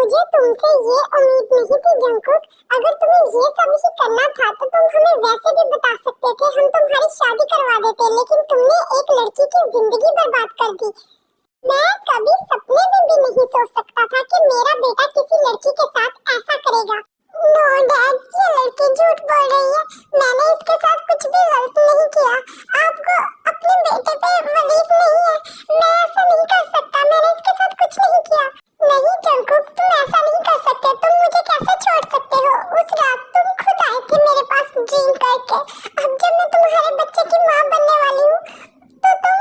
मुझे तुमसे ये उम्मीद नहीं थी जंकुक। अगर तुम्हें ये सब ही करना था तो तुम हमें वैसे भी बता सकते थे, हम तुम्हारी शादी करवा देते, लेकिन तुमने एक लड़की की जिंदगी बर्बाद कर दी। मैं कभी सपने में भी नहीं सोच सकता था कि मेरा बेटा किसी लड़की के साथ ऐसा करेगा। नो डैड, ये लड़की झूठ बोल रही है, मैंने इसके साथ कुछ भी गलत नहीं किया। आपको अपने बेटे पे बिलीव नहीं है, मैं ऐसा नहीं कर सकता, मैंने इसके साथ कुछ नहीं किया। नहीं जंकुक, तुम ऐसा नहीं कर सकते, तुम मुझे कैसे छोड़ सकते हो? उस रात तुम खुद आए थे मेरे पास ड्रीम करके। अब जब मैं तुम्हारे बच्चे की माँ बनने वाली हूँ तो तुम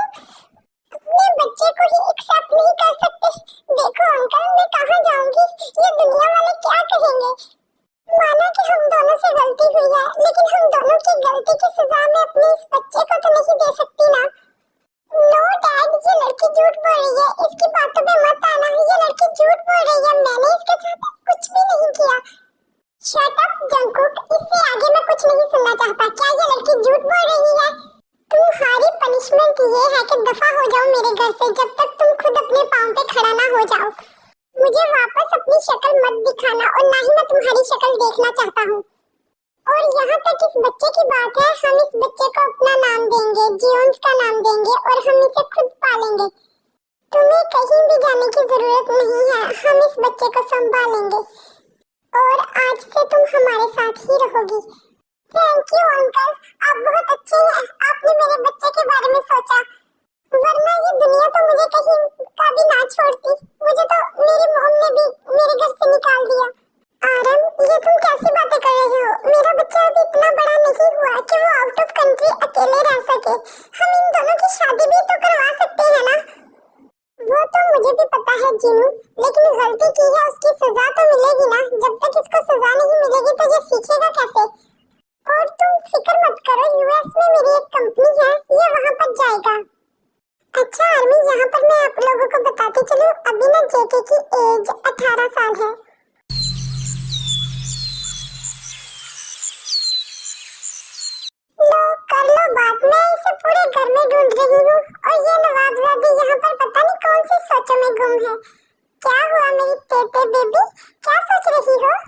अपने बच्चे को ही एक्सेप्ट नहीं कर सकते। देखो अंकल, मैं कहाँ जाऊंगी, ये दुनिया वाले क्या कहेंगे? माना कि हम दोनों से गलती हुई है, लेकिन हम दोनों की गलती की सजा मैं अपने इस बच्चे को तो नहीं दे सकती ना। नो डैड, ये लड़की झूठ बोल रही है, इसकी बातों पे मत आना। ये लड़की झूठ बोल रही है, मैंने इसके साथ कुछ भी नहीं किया। शट अप जंकुक, इससे आगे मैं कुछ नहीं सुनना चाहता। क्या ये लड़की झूठ बोल रही है? तुम्हारी पनिशमेंट ये है कि दफा हो जाओ मेरे घर से, जब तक तुम खुद अपने पांव पे खड़ा ना हो जाओ। मुझे वापस अपनी शक्ल मत दिखाना, और ना ही मैं तुम्हारी शक्ल देखना चाहता हूँ। और यहाँ तक इस बच्चे की बात है, हम इस बच्चे को अपना नाम देंगे, जियोन्स का नाम देंगे, और हम इसे खुद पालेंगे। तुम्हें कहीं भी जाने की जरूरत नहीं है, हम इस बच्चे को संभालेंगे, और आज से तुम हमारे साथ ही रहोगी। थैंक यू अंकल, आप बहुत अच्छे हैं, आपने मेरे बच्चे के बारे में सोचा, वरना ये दुनिया तो मुझे कहीं कभी ना छोड़ती। मुझे तो मेरी मॉम ने भी मेरे घर से निकाल दिया। आरम, ये तुम कैसी बातें कर रहे हो? मेरा बच्चा अभी इतना बड़ा नहीं हुआ कि वो आउट ऑफ कंट्री अकेले रह सके। हम इन दोनों की शादी भी तो करवा सकते हैं ना? वो तो मुझे भी पता है जीनू, लेकिन गलती की है उसकी सजा तो मिलेगी ना। जब तक इसको सजा नहीं मिलेगी तो ये सीखेगा कैसे? और तुम फिक्र मत करो, यूएस में मेरी एक कंपनी है, ये वहाँ पर जाएगा। अच्छा आर्मी, यहाँ पर मैं आप लोगों को बताती चलूं, अभी ना जेके की एज 18 साल है। लो कर लो बात, मैं इसे पूरे घर में ढूंढ रही हूँ, और ये नवाबजादी यहाँ पर पता नहीं कौन सी सोचों में गुम है। क्या हुआ मेरी तेते बेबी, क्या सोच रही हो?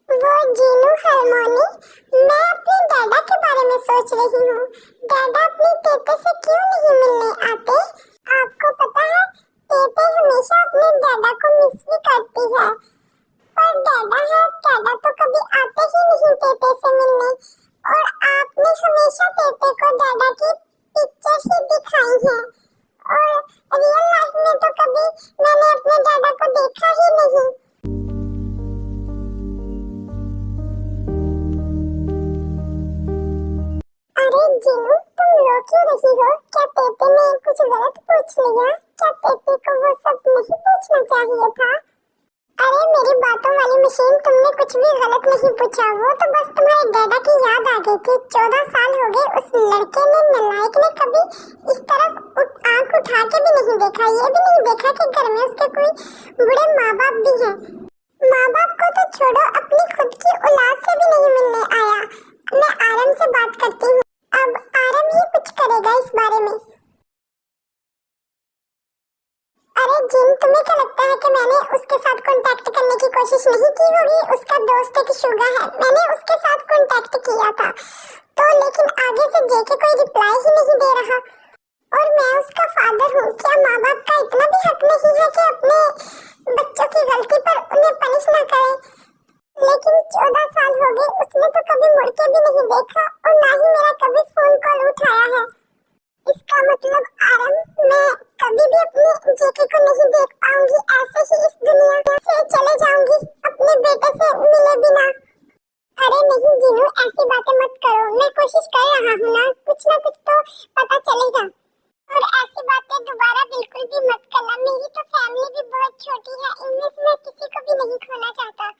वो जीनू हारमोनी, मैं अपने डैडा के बारे में सोच रही हूँ। डैडा अपनी तेते से क्यों नहीं मिलने आते? आपको पता है, तेते हमेशा अपने डैडा को मिस भी करती है, पर डैडा तो कभी आते ही नहीं तेते से मिलने। और आपने हमेशा तेते को डैडा की पिक्चर ही दिखाई है, और रियल लाइफ में तो कभी मैंने अपने डैडा को देखा ही नहीं। अरे जीनू, तुम रो क्यों रही हो? क्या तेते ने कुछ गलत पूछ लिया? क्या तेते को वो सब नहीं पूछना चाहिए था? अरे मेरी बातों वाली मशीन, तुमने कुछ भी गलत नहीं पूछा, वो तो बस तुम्हारे डैडा की याद आ गई थी। 14 साल हो गए उस लड़के ने, नालायक ने कभी इस तरफ आंख उठा के भी नहीं देखा। ये भी नहीं देखा कि घर में उसके कोई बड़े माँ बाप भी हैं। माँ बाप को तो छोड़ो, अपनी खुद की औलाद से भी नहीं मिलने आया। मैं आरम से बात करती हूँ, अब आरम ही कुछ करेगा इस बारे में। अरे जिन, तुम्हें क्या लगता है कि मैंने उसके साथ कांटेक्ट करने की कोशिश नहीं की होगी? उसका दोस्त एक शुगा है, मैंने उसके साथ कांटेक्ट किया था, तो लेकिन आगे से जेके कोई रिप्लाई ही नहीं दे रहा। और मैं उसका फादर हूँ, क्या माँ बाप का इतना भी हक नहीं है कि अपने बच्चों की गलती पर उन्हें पनिश ना करे? लेकिन 14 साल हो गए, उसने तो कभी मुड़ के भी नहीं देखा, और ना ही मेरा कभी फोन कॉल उठाया है। इसका मतलब आरम, मैं कभी भी अपने जेके को नहीं देख पाऊंगी, ऐसे ही इस दुनिया से चले जाऊंगी अपने बेटे से मिले बिना। अरे नहीं जीनू, ऐसी बातें मत करो, मैं कोशिश कर रहा हूँ ना कुछ तो पता चलेगा। और ऐसी बातें दोबारा बिल्कुल भी मत करना, मेरी तो फैमिली भी बहुत छोटी है, इनमें से मैं किसी को भी नहीं खोना चाहता।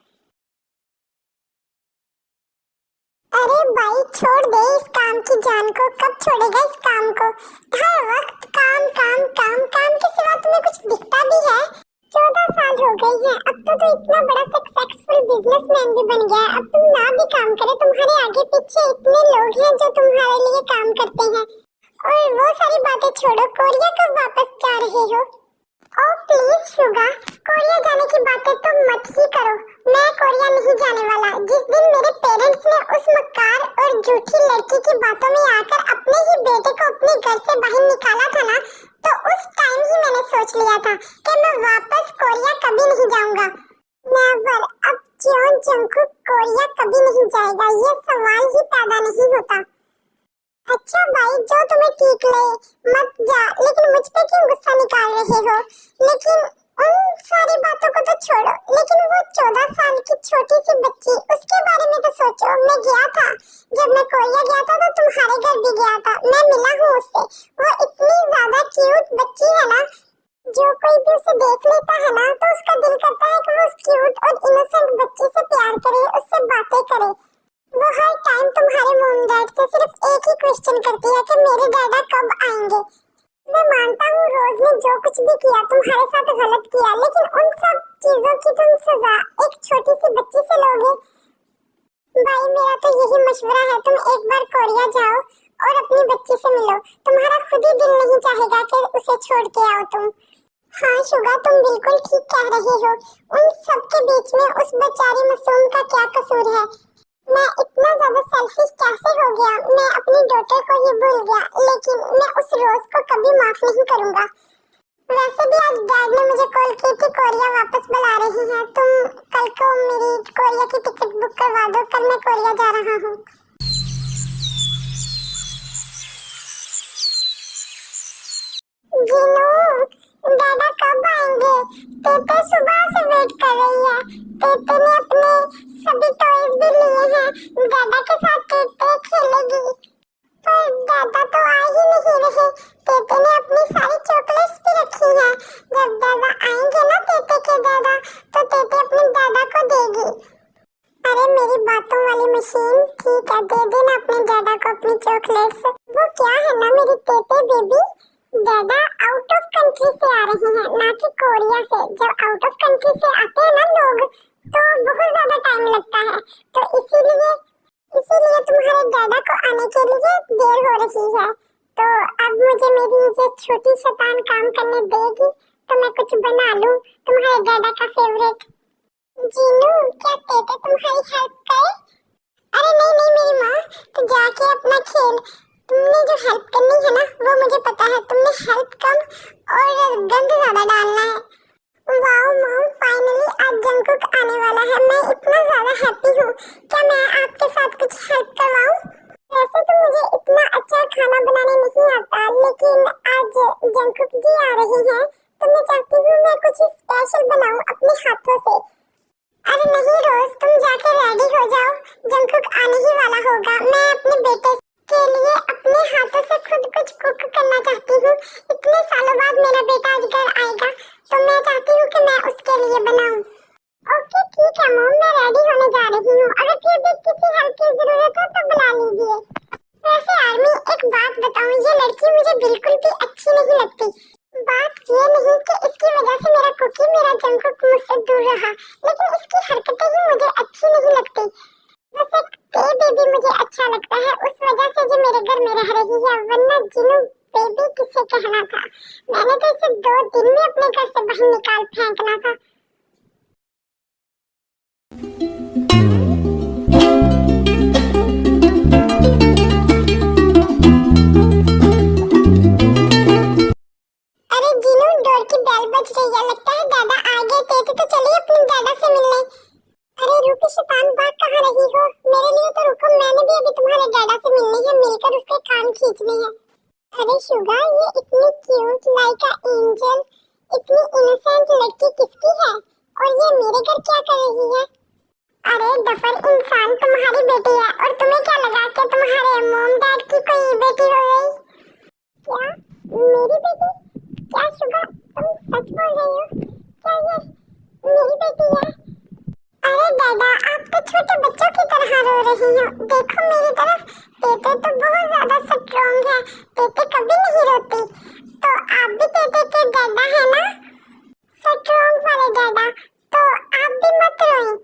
अरे भाई छोड़ दे इस काम की जान को, कब छोड़ेगा इस काम को? हर वक्त काम काम काम काम के सिवा तुम्हें कुछ दिखता भी है? 14 साल हो गए हैं, अब तो इतना बड़ा सक्सेसफुल बिजनेसमैन भी बन गया है। अब तुम ना भी काम करे, तुम्हारे आगे पीछे इतने लोग हैं जो तुम्हारे लिए काम करते हैं। और वो सारी बातें छोड़ो, कोरिया कब वापस जा रहे हो? ओह प्लीज शुगा, कोरिया जाने की बातें तो मत नहीं जाने वाला। जिस दिन मेरे पेरेंट्स ने उस मक्कार और झूठी लड़की की बातों में आकर अपने ही बेटे को अपने घर से बाहर निकाला था ना, तो उस टाइम ही मैंने सोच लिया था कि मैं वापस कोरिया कभी नहीं जाऊंगा। नेवर। अब क्यों जंगकुक कोरिया कभी नहीं जाएगा, ये सवाल ही पैदा नहीं होता। अच्छा भाई, जो तुम्हें ठीक लगे मत जा, लेकिन मुझ पे क्यों गुस्सा निकाल रहे हो? लेकिन उन सारी बातों को तो छोड़ो, लेकिन वो 14 साल की छोटी सी बच्ची, उसके बारे में तो सोचो। मैं गया था, जब मैं कोरिया गया था तो तुम्हारे घर भी गया था, मैं मिला हूँ उससे। वो इतनी ज्यादा क्यूट बच्ची है ना, जो कोई भी उसे देख लेता है ना तो उसका दिल करता है कि वो उस क्यूट और इनोसेंट बच्ची से प्यार करे, उससे बातें करे। वो हर टाइम तुम्हारे मॉम डैड से सिर्फ एक ही क्वेश्चन करती है कि मेरे डैडा कब आएंगे। मैं मानता हूँ रोज ने जो कुछ भी किया तुम्हारे साथ गलत किया, लेकिन उन सब चीजों की तुम सजा एक छोटी सी बच्ची से लोगे? भाई मेरा तो यही मशवरा है, तुम एक बार कोरिया जाओ और अपनी बच्ची से मिलो। तुम्हारा खुद ही दिल नहीं चाहेगा कि उसे छोड़ के आओ तुम। हाँ शुगा, तुम बिल्कुल ठीक कह रही हो। उन सब के बीच में उस बेचारी मासूम का क्या कसूर है? मैं इतना ज्यादा सेल्फिश कैसे हो गया? मैं अपनी डॉटर को ही भूल गया, लेकिन मैं उस रोज को कभी माफ नहीं करूंगा। वैसे भी आज डैड ने मुझे कॉल की थी, कोरिया वापस बुला रही हैं। तुम कल को मेरी कोरिया की टिकट बुक करवा दो, कल मैं कोरिया जा रहा हूँ। जीनू, डैडा कब आएंगे? तेते सुबह से वेट कर रही है। तेते ने अपने सभी टॉयज भी लिए हैं, डैडा के साथ तेते खेलेगी, पर डैडा तो आ ही नहीं रहे। तेते ने अपनी सारी चॉकलेट्स भी रखी हैं। जब डैडा आएंगे ना तेते के डैडा, तो तेते अपने डैडा को देगी। अरे मेरी बातों वाली मशीन, ठीक है, दे देना अपने डैडा को अपनी चॉकलेट्स। वो क्या है ना मेरी तेते बेबी, डैडा आउट ऑफ कंट्री से आ रहे हैं, ना कि कोरिया से। जब आउट ऑफ कंट्री से आते हैं ना लोग, तो बहुत ज्यादा टाइम लगता है, तो इसीलिए तुम्हारे डैडा को आने के लिए देर हो रही है। तो अब मुझे मेरी ये छोटी शैतान काम करने देगी, तो मैं कुछ बना लूं तुम्हारे डैडा का फेवरेट। जीनू, क्या तेते तुम्हारी हेल्प करे? अरे नहीं नहीं मेरी माँ, तो जाके अपना खेल। तुमने जो हेल्प करनी है ना, वो मुझे पता है। तुमने हेल्प कम और गंद ज्यादा डालना है। वाओ मॉम, फाइनली आज जंगकुक आने वाला है। मैं इतना ज्यादा हैप्पी हूँ। क्या मैं आपके साथ कुछ हेल्प करवाऊँ? वैसे तो मुझे इतना अच्छा खाना बनाने नहीं आता, लेकिन आज जंगकुक जी आ रही हैं, तो मैं चाहती हूँ मैं कुछ स्पेशल बनाऊँ अपने हाथों से। अरे नहीं रोज, तुम जाके रेडी हो जाओ, जंगकुक आने ही वाला होगा। मैं अपने बेटे के लिए अपने हाथों से खुद कुछ कुक करना चाहती हूँ। इतने सालों बाद मेरा बेटा आज घर आएगा, तो मैं चाहती हूँ कि मैं उसके लिए बनाऊं। ओके ठीक है मॉम, मैं रेडी होने जा रही हूँ। अगर फिर भी किसी हेल्प की जरूरत हो तो बुला लीजिए। वैसे आर्मी, एक बात बताऊं, ये लड़की मुझे बिल्कुल भी अच्छी नहीं लगती। बात ये नहीं कि इसकी वजह से मेरा कुकी, मेरा जंगकुक मुझसे दूर रहा, लेकिन इसकी हरकतें ही मुझे अच्छी नहीं लगती। बस एक बेबी मुझे अच्छा लगता है, उस वजह से जो मेरे घर में रह रही है, वरना जिनू बेबी किसे कहना था। मैंने तो इसे 2 दिन में अपने घर से बाहर निकाल फेंकना था। अरे जिनू, डोर की बेल बज रही है, लगता है दादा आ गए। तेते तो चलिए अपने दादा से मिलने। अरे रुकी शैतान, बात कहाँ रही हो? मेरे लिए तो रुको, मैंने भी अभी तुम्हारे डैडा से मिलनी है, मिलकर उसके कान खींचने हैं। अरे शुगा, ये इतनी क्यूट लाइक अ एंजल, इतनी इनोसेंट लड़की किसकी है? और ये मेरे घर क्या कर रही है? अरे डफर इंसान, तुम्हारी बेटी है, और तुम्हें क्या लगा कि तुम्हारे मॉम डैड की कोई बेटी हो गई? क्या मेरी बेटी? क्या शुगा, तुम सच बोल रही हो? क्या ये मेरी बेटी है? अरे दादा, आप तो छोटे बच्चों की तरह रो रही हो। देखो मेरी तरफ, तेते तो बहुत ज्यादा स्ट्रॉन्ग है, तेते कभी नहीं रोती। तो आप भी तेते के दादा है ना, स्ट्रॉन्ग वाले दादा, तो आप भी मत रोएं।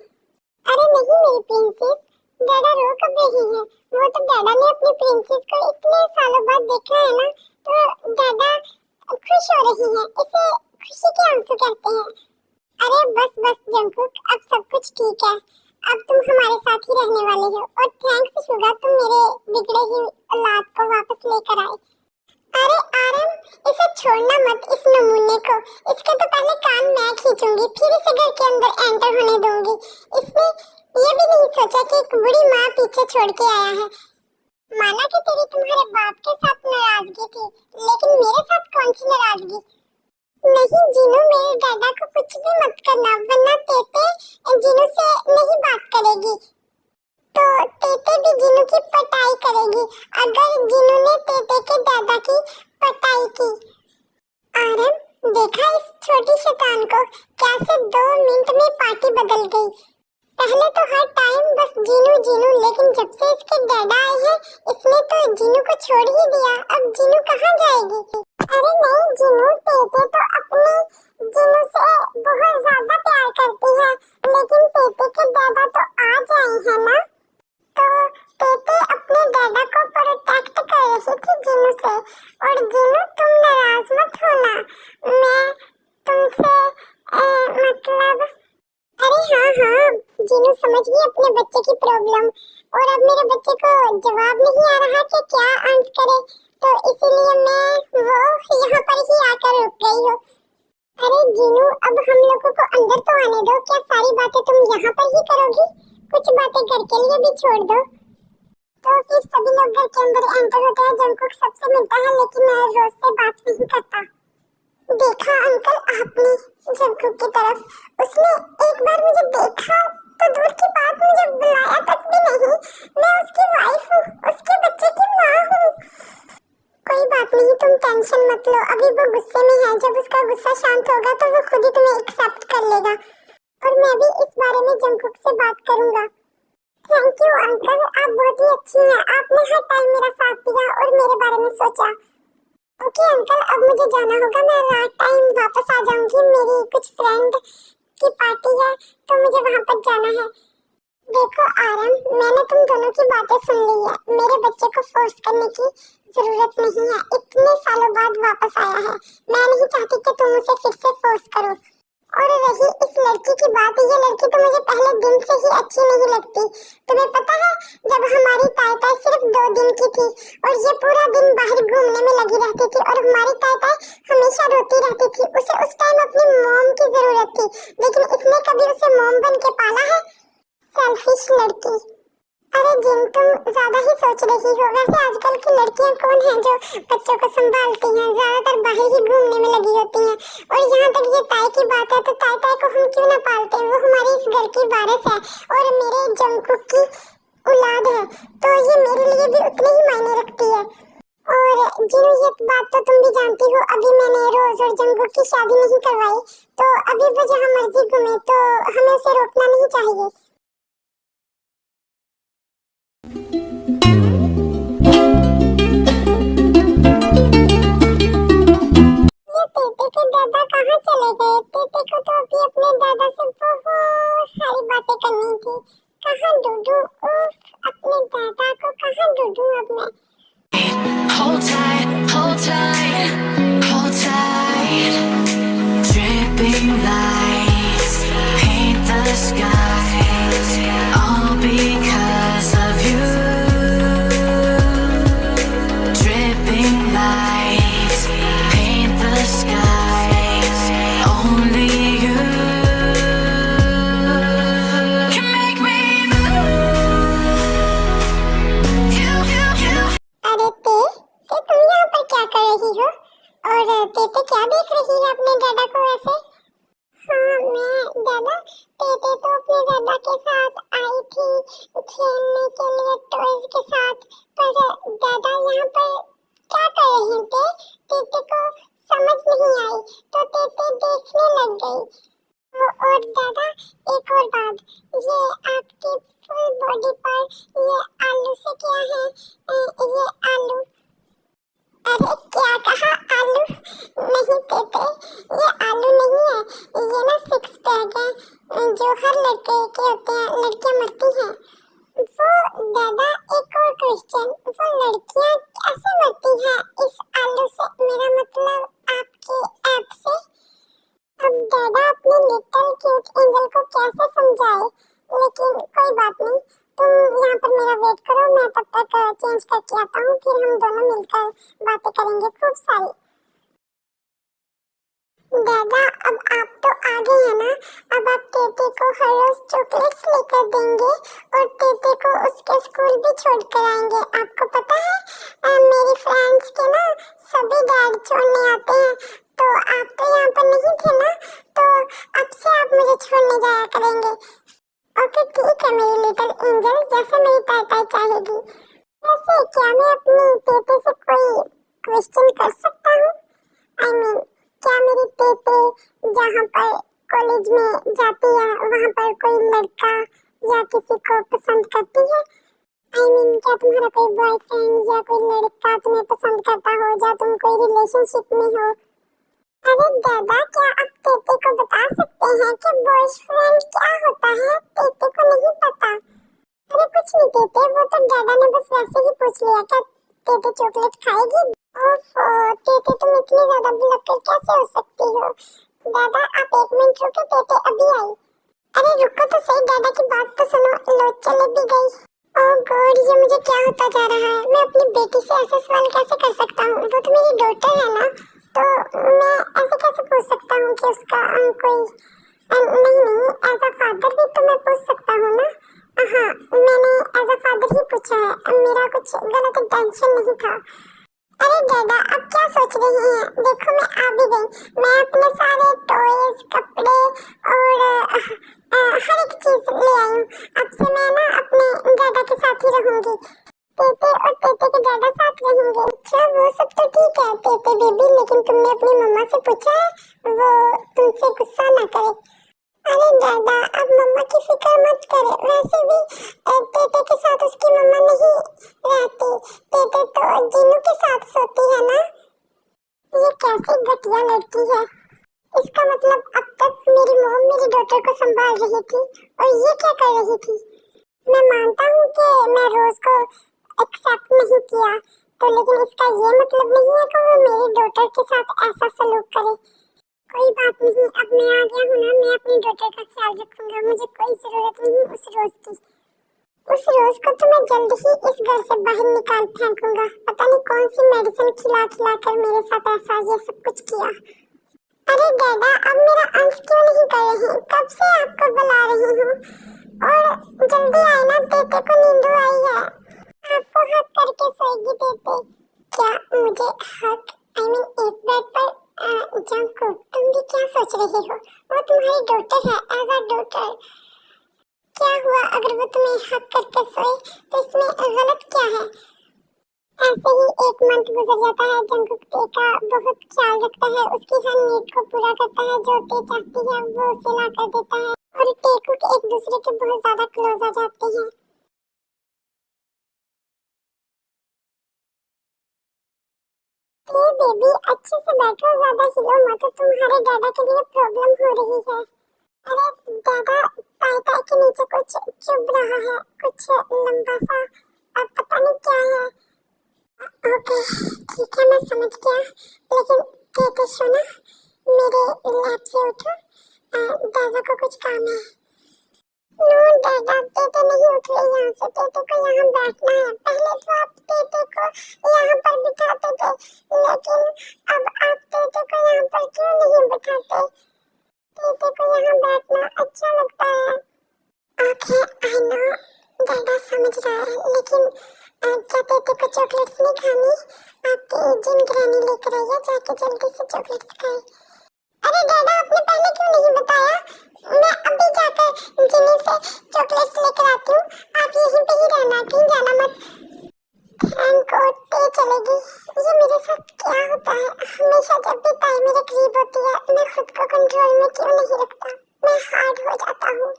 अरे नहीं मेरी प्रिंसेस, दादा रो कब रही है? वो तो दादा ने अपनी प्रिंसेस को इतने सालों बाद देखा है ना, तो दादा खुश हो रही है। इसे खुशी के आंसू कहते हैं। अरे बस बस जंगकुक, अब सब कुछ ठीक है। अब तुम हमारे साथ ही रहने वाले हो। और थैंक्स शुगा, तुम मेरे बिगड़े ही औलाद को वापस लेकर आए। अरे आरम, इसे छोड़ना मत, इस नमूने को। इसके तो पहले कान मैं खींचूंगी, फिर इसे घर के अंदर एंटर होने दूंगी। इसने ये भी नहीं सोचा कि एक बुढ़ी माँ पीछे छोड़ के आया है। माना कि तेरी तुम्हारे बाप के साथ नाराजगी थी, लेकिन मेरे साथ कौन सी नाराजगी? नहीं जीनू, मेरे दादा को कुछ भी मत करना, वरना तेते जीनू से नहीं बात करेगी तो तेते भी जीनू की पटाई करेगी, अगर जीनू ने तेते के दादा की पटाई की। आरम, देखा इस छोटी शैतान को, कैसे 2 मिनट में पार्टी बदल गई। पहले तो हर टाइम बस जीनू जीनू, लेकिन जब से इसके डैडा आए हैं इसने तो जीनू को छोड़ ही दिया। अब जीनू कहाँ जाएगी? अरे नहीं जीनू, तेते तो अपने जीनू से बहुत ज्यादा प्यार करती है, लेकिन तेते के दादा तो आ जाए हैं ना, तो तेते अपने दादा को प्रोटेक्ट कर रही थी जीनू से। और जीनू तुम नाराज मत होना, मैं तुमसे मतलब अरे हाँ हाँ, जीनू समझ गई अपने बच्चे की प्रॉब्लम। और अब मेरे बच्चे को जवाब नहीं आ रहा कि क्या आंसर करे, तो इसीलिए मैं वो यहाँ पर ही आकर रुक गई हूँ। अरे जीनू, अब हम लोगों को अंदर तो आने दो। क्या सारी बातें तुम यहाँ पर ही करोगी? कुछ बातें घर के लिए भी छोड़ दो। तो फिर सभी लोग घर के अंदर एंटर होते हैं। जंगकुक सबसे मिलता है, लेकिन रोज से बात नहीं करता। देखा अंकल आपने जंगकुक की तरफ? उसने एक बार मुझे देखा तो दूर की बात, मुझे बुलाया तक भी नहीं। मैं उसकी वाइफ हूँ, उसके बच्चे की माँ हूँ। कोई बात नहीं, तुम टेंशन मत लो, अभी वो गुस्से में है। जब उसका गुस्सा शांत होगा तो वो खुद ही तुम्हें एक्सेप्ट कर लेगा। और मैं भी इस बारे में जंगकुक से बात करूंगा। थैंक यू अंकल, आप बहुत ही अच्छी हैं। आपने हर टाइम मेरा साथ दिया और मेरे बारे में सोचा। ओके अंकल, अब मुझे जाना होगा। मैं रात टाइम वापस आ जाऊंगी, मेरी कुछ फ्रेंड की पार्टी है तो मुझे वहां पर जाना है। देखो आरम, मैंने तुम दोनों की बातें सुन ली है। मेरे बच्चे को फोर्स करने की जरूरत नहीं है, इतने सालों बाद वापस आया है। मैं नहीं चाहती कि तुम उसे फिर से फोर्स करो। और रही इस लड़की की बात, ये लड़की तो मुझे पहले दिन से ही अच्छी नहीं लगती। तुम्हें पता है, जब हमारी ताई सिर्फ 2 दिन की थी और ये पूरा दिन बाहर घूमने में लगी रहती थी, और हमारी ताई हमेशा रोती रहती थी। उसे उस टाइम अपनी मॉम की जरूरत थी, लेकिन इसने कभी उसे मॉम बन के पाला है? सेल्फिश लड़की। अरे जिन, तुम ज्यादा ही सोच रही हो। वैसे आजकल की लड़कियां कौन हैं जो बच्चों को संभालती हैं? ज्यादातर बाहर ही घूमने में लगी होती हैं। और यहाँ तक ये ताई की बात है, तो ताई को हम क्यों ना पालते? वो हमारे इस घर की वारिस है और मेरे जंगकुक की औलाद है, तो ये मेरे लिए भी उतनी ही मायने रखती है। और जिन, ये बात तो तुम भी जानती हो, अभी मैंने रोज और जंगकुक की शादी नहीं करवाई, तो अभी वो जहाँ मर्जी घूमे, तो हमें उसे रोकना नहीं चाहिए। तेते के दादा कहाँ चले गए? तेते को तो अभी अपने दादा से बहुत सारी बातें करनी थी। कहाँ ढूंढूं? अपने दादा को कहाँ ढूंढूं अब मैं? Hold tight, hold tight, hold tight. Dripping lights paint the skies, all because of you. Dripping lights paint the skies, only you can make me move. You. अरे तुम यहाँ पर क्या कर रही हो? और तेते क्या देख रही है अपने दादा को ऐसे? हाँ मैं दादा, तेते तो अपने दादा के साथ आई थी खेलने के लिए टॉयज के साथ, पर दादा यहाँ पर क्या कर रहे थे तेते को समझ नहीं आई, तो तेते देखने लग गई। और दादा एक और बात, ये आपकी फुल बॉडी पर ये आलू से क्या है? ये आलू, अरे क्या कहा? आलू नहीं तेते, ये आलू नहीं है, ये ना 6 पैक है जो हर लड़के के होते हैं, लड़कियां मरती हैं। वो दादा एक और क्वेश्चन, वो लड़कियां कैसे मरती हैं इस आलू से? मेरा मतलब आपके ऐप से। अब दादा अपने लिटिल क्यूट एंजल को कैसे समझाए लेकिन कोई बात नहीं, तुम यहाँ पर मेरा वेट करो, मैं तब तक चेंज करके आता हूँ, फिर हम दोनों मिलकर बातें करेंगे खूब सारी। दादा अब आप तो आ गए हैं ना, अब आप तेते को हर रोज चॉकलेट्स लेकर देंगे और तेते को उसके स्कूल भी छोड़ कर आएंगे। आपको पता है मेरी फ्रेंड्स के ना सभी डैड छोड़ने आते हैं, तो आप तो यहाँ पर नहीं थे ना, तो अब से आप मुझे छोड़ने जाया करेंगे। ओके ठीक है मेरी लिटिल एंजल, जैसे मेरी ताई चाहेगी। वैसे क्या मैं अपनी तेते से कोई क्वेश्चन कर सकता हूँ? आई मीन क्या मेरी तेते जहाँ पर कॉलेज में जाती है वहाँ पर कोई लड़का या किसी को पसंद करती है? आई मीन क्या तुम्हारा कोई बॉयफ्रेंड या कोई लड़का तुम्हें पसंद करता हो, या तुम कोई रिलेशनशिप में हो? अरे दादा क्या आप तेते को बता सकते हैं कि बॉयफ्रेंड क्या होता है? तेते को नहीं पता। अरे कुछ नहीं तेते, वो तो दादा ने बस वैसे ही पूछ लिया क्या तेते चॉकलेट खाएगी। ओफो तेते तुम इतनी ज्यादा भुलक्कड़ कैसे हो सकती हो? दादा आप एक मिनट रुके, तेते अभी आई। अरे रुको तो सही, दादा की बात तो सुनो, लो चले भी गई। ओह गॉड ये मुझे क्या होता जा रहा है? मैं अपनी बेटी से ऐसे सवाल कैसे कर सकता हूँ? वो तो मेरी डॉटर है ना, तो मैं ऐसे कैसे पूछ सकता हूँ कि उसका कोई नहीं एज अ फादर भी तो मैं पूछ सकता हूँ ना। हाँ मैंने एज अ फादर ही पूछा है, मेरा कुछ गलत इंटेंशन नहीं था। अरे दादा अब क्या सोच रही हैं? देखो मैं आ भी गई, मैं अपने सारे टॉयज कपड़े और हर एक चीज ले आई हूँ। अब से मैं ना अपने दादा के साथ ही रहूंगी, तेते और तेते के दादा साथ रहेंगे। अच्छा वो सब तो ठीक है तेते बेबी, लेकिन तुमने अपनी मम्मा से पूछा है वो तुमसे गुस्सा ना करे? अरे दादा अब मम्मा की फिक्र मत करे, वैसे भी तेते के साथ उसकी मम्मा नहीं रहती, तेते तो जीनू के साथ सोती है ना। ये कैसी घटिया लड़की है? इसका मतलब अब तक मेरी मॉम मेरी डॉटर को संभाल रही थी और ये क्या कर रही थी? मैं मानता हूँ कि मैं रोज को एक्सेप्ट नहीं किया, तो लेकिन इसका ये मतलब नहीं है कि वो मेरी डॉटर के साथ ऐसा सलूक करे। कोई बात नहीं, अब मैं आ गया हूँ ना, मैं अपनी डॉटर का ख्याल रखूंगा, मुझे कोई जरूरत नहीं उस रोज की। उस रोज को तो मैं जल्द ही इस घर से बाहर निकाल फेंकूंगा, पता नहीं कौन सी मेडिसिन खिला खिला कर मेरे साथ ऐसा ये सब कुछ किया। अरे दादा अब मेरा अंश क्यों नहीं कर रहे हैं? कब से आपको बुला रही हूँ, और जल्दी आए ना, तेते को नींद आई है। आपको हक करके सोएगी तेते। क्या मुझे हक? आई मीन एक बेड पर जंकुक तुम भी क्या सोच रही हो? वो तुम्हारी डॉटर है, एज अ डॉटर। क्या हुआ अगर वो तुम्हें हक करके सोए तो इसमें गलत क्या है? ऐसे ही एक मंथ गुजर जाता है, जंकुक ते का बहुत ख्याल रखता है, उसकी हर नीड को पूरा करता है, जो ते चाहती है वो उसे ला कर देता है, और टेकुक एक दूसरे के बहुत ज्यादा क्लोज आ जाते हैं। बेबी अच्छे से बैठो, ज्यादा हिलो मत, तुम्हारे दादा के लिए प्रॉब्लम हो रही है। अरे दादा ताई के नीचे कुछ चुभ रहा है, कुछ लंबा सा, अब पता नहीं क्या है। ओके ठीक है मैं समझ गया, लेकिन तेते सुनो, मेरे लैब से उठो, दादा को कुछ काम है। नो दादा तेते नहीं उठ रही यहाँ से, तेते को यहाँ बैठना है। पहले तो आप तेते को यहाँ पर बिठाते थे, लेकिन अब आप तेते को यहाँ पर क्यों नहीं बिठाते? तेते को यहाँ बैठना अच्छा लगता है। ओके आई नो दादा समझ रहा है, लेकिन क्या तेते को चॉकलेट्स नहीं खानी? आपकी जिम ग्रैनी लेकर आई है, जाके जल्दी से चॉकलेट्स खाए। अरे दादा आपने पहले क्यों नहीं बताया? मैं अभी जाकर जिनी से चॉकलेट्स लेकर आती हूँ, आप यहीं पे ही रहना, कहीं जाना मत। थैंक गॉड ते चलेगी। ये मेरे साथ क्या होता है? हमेशा जब भी ताई मेरे करीब होती है मैं खुद को कंट्रोल में क्यों नहीं रखता, मैं हार्ड हो जाता हूँ।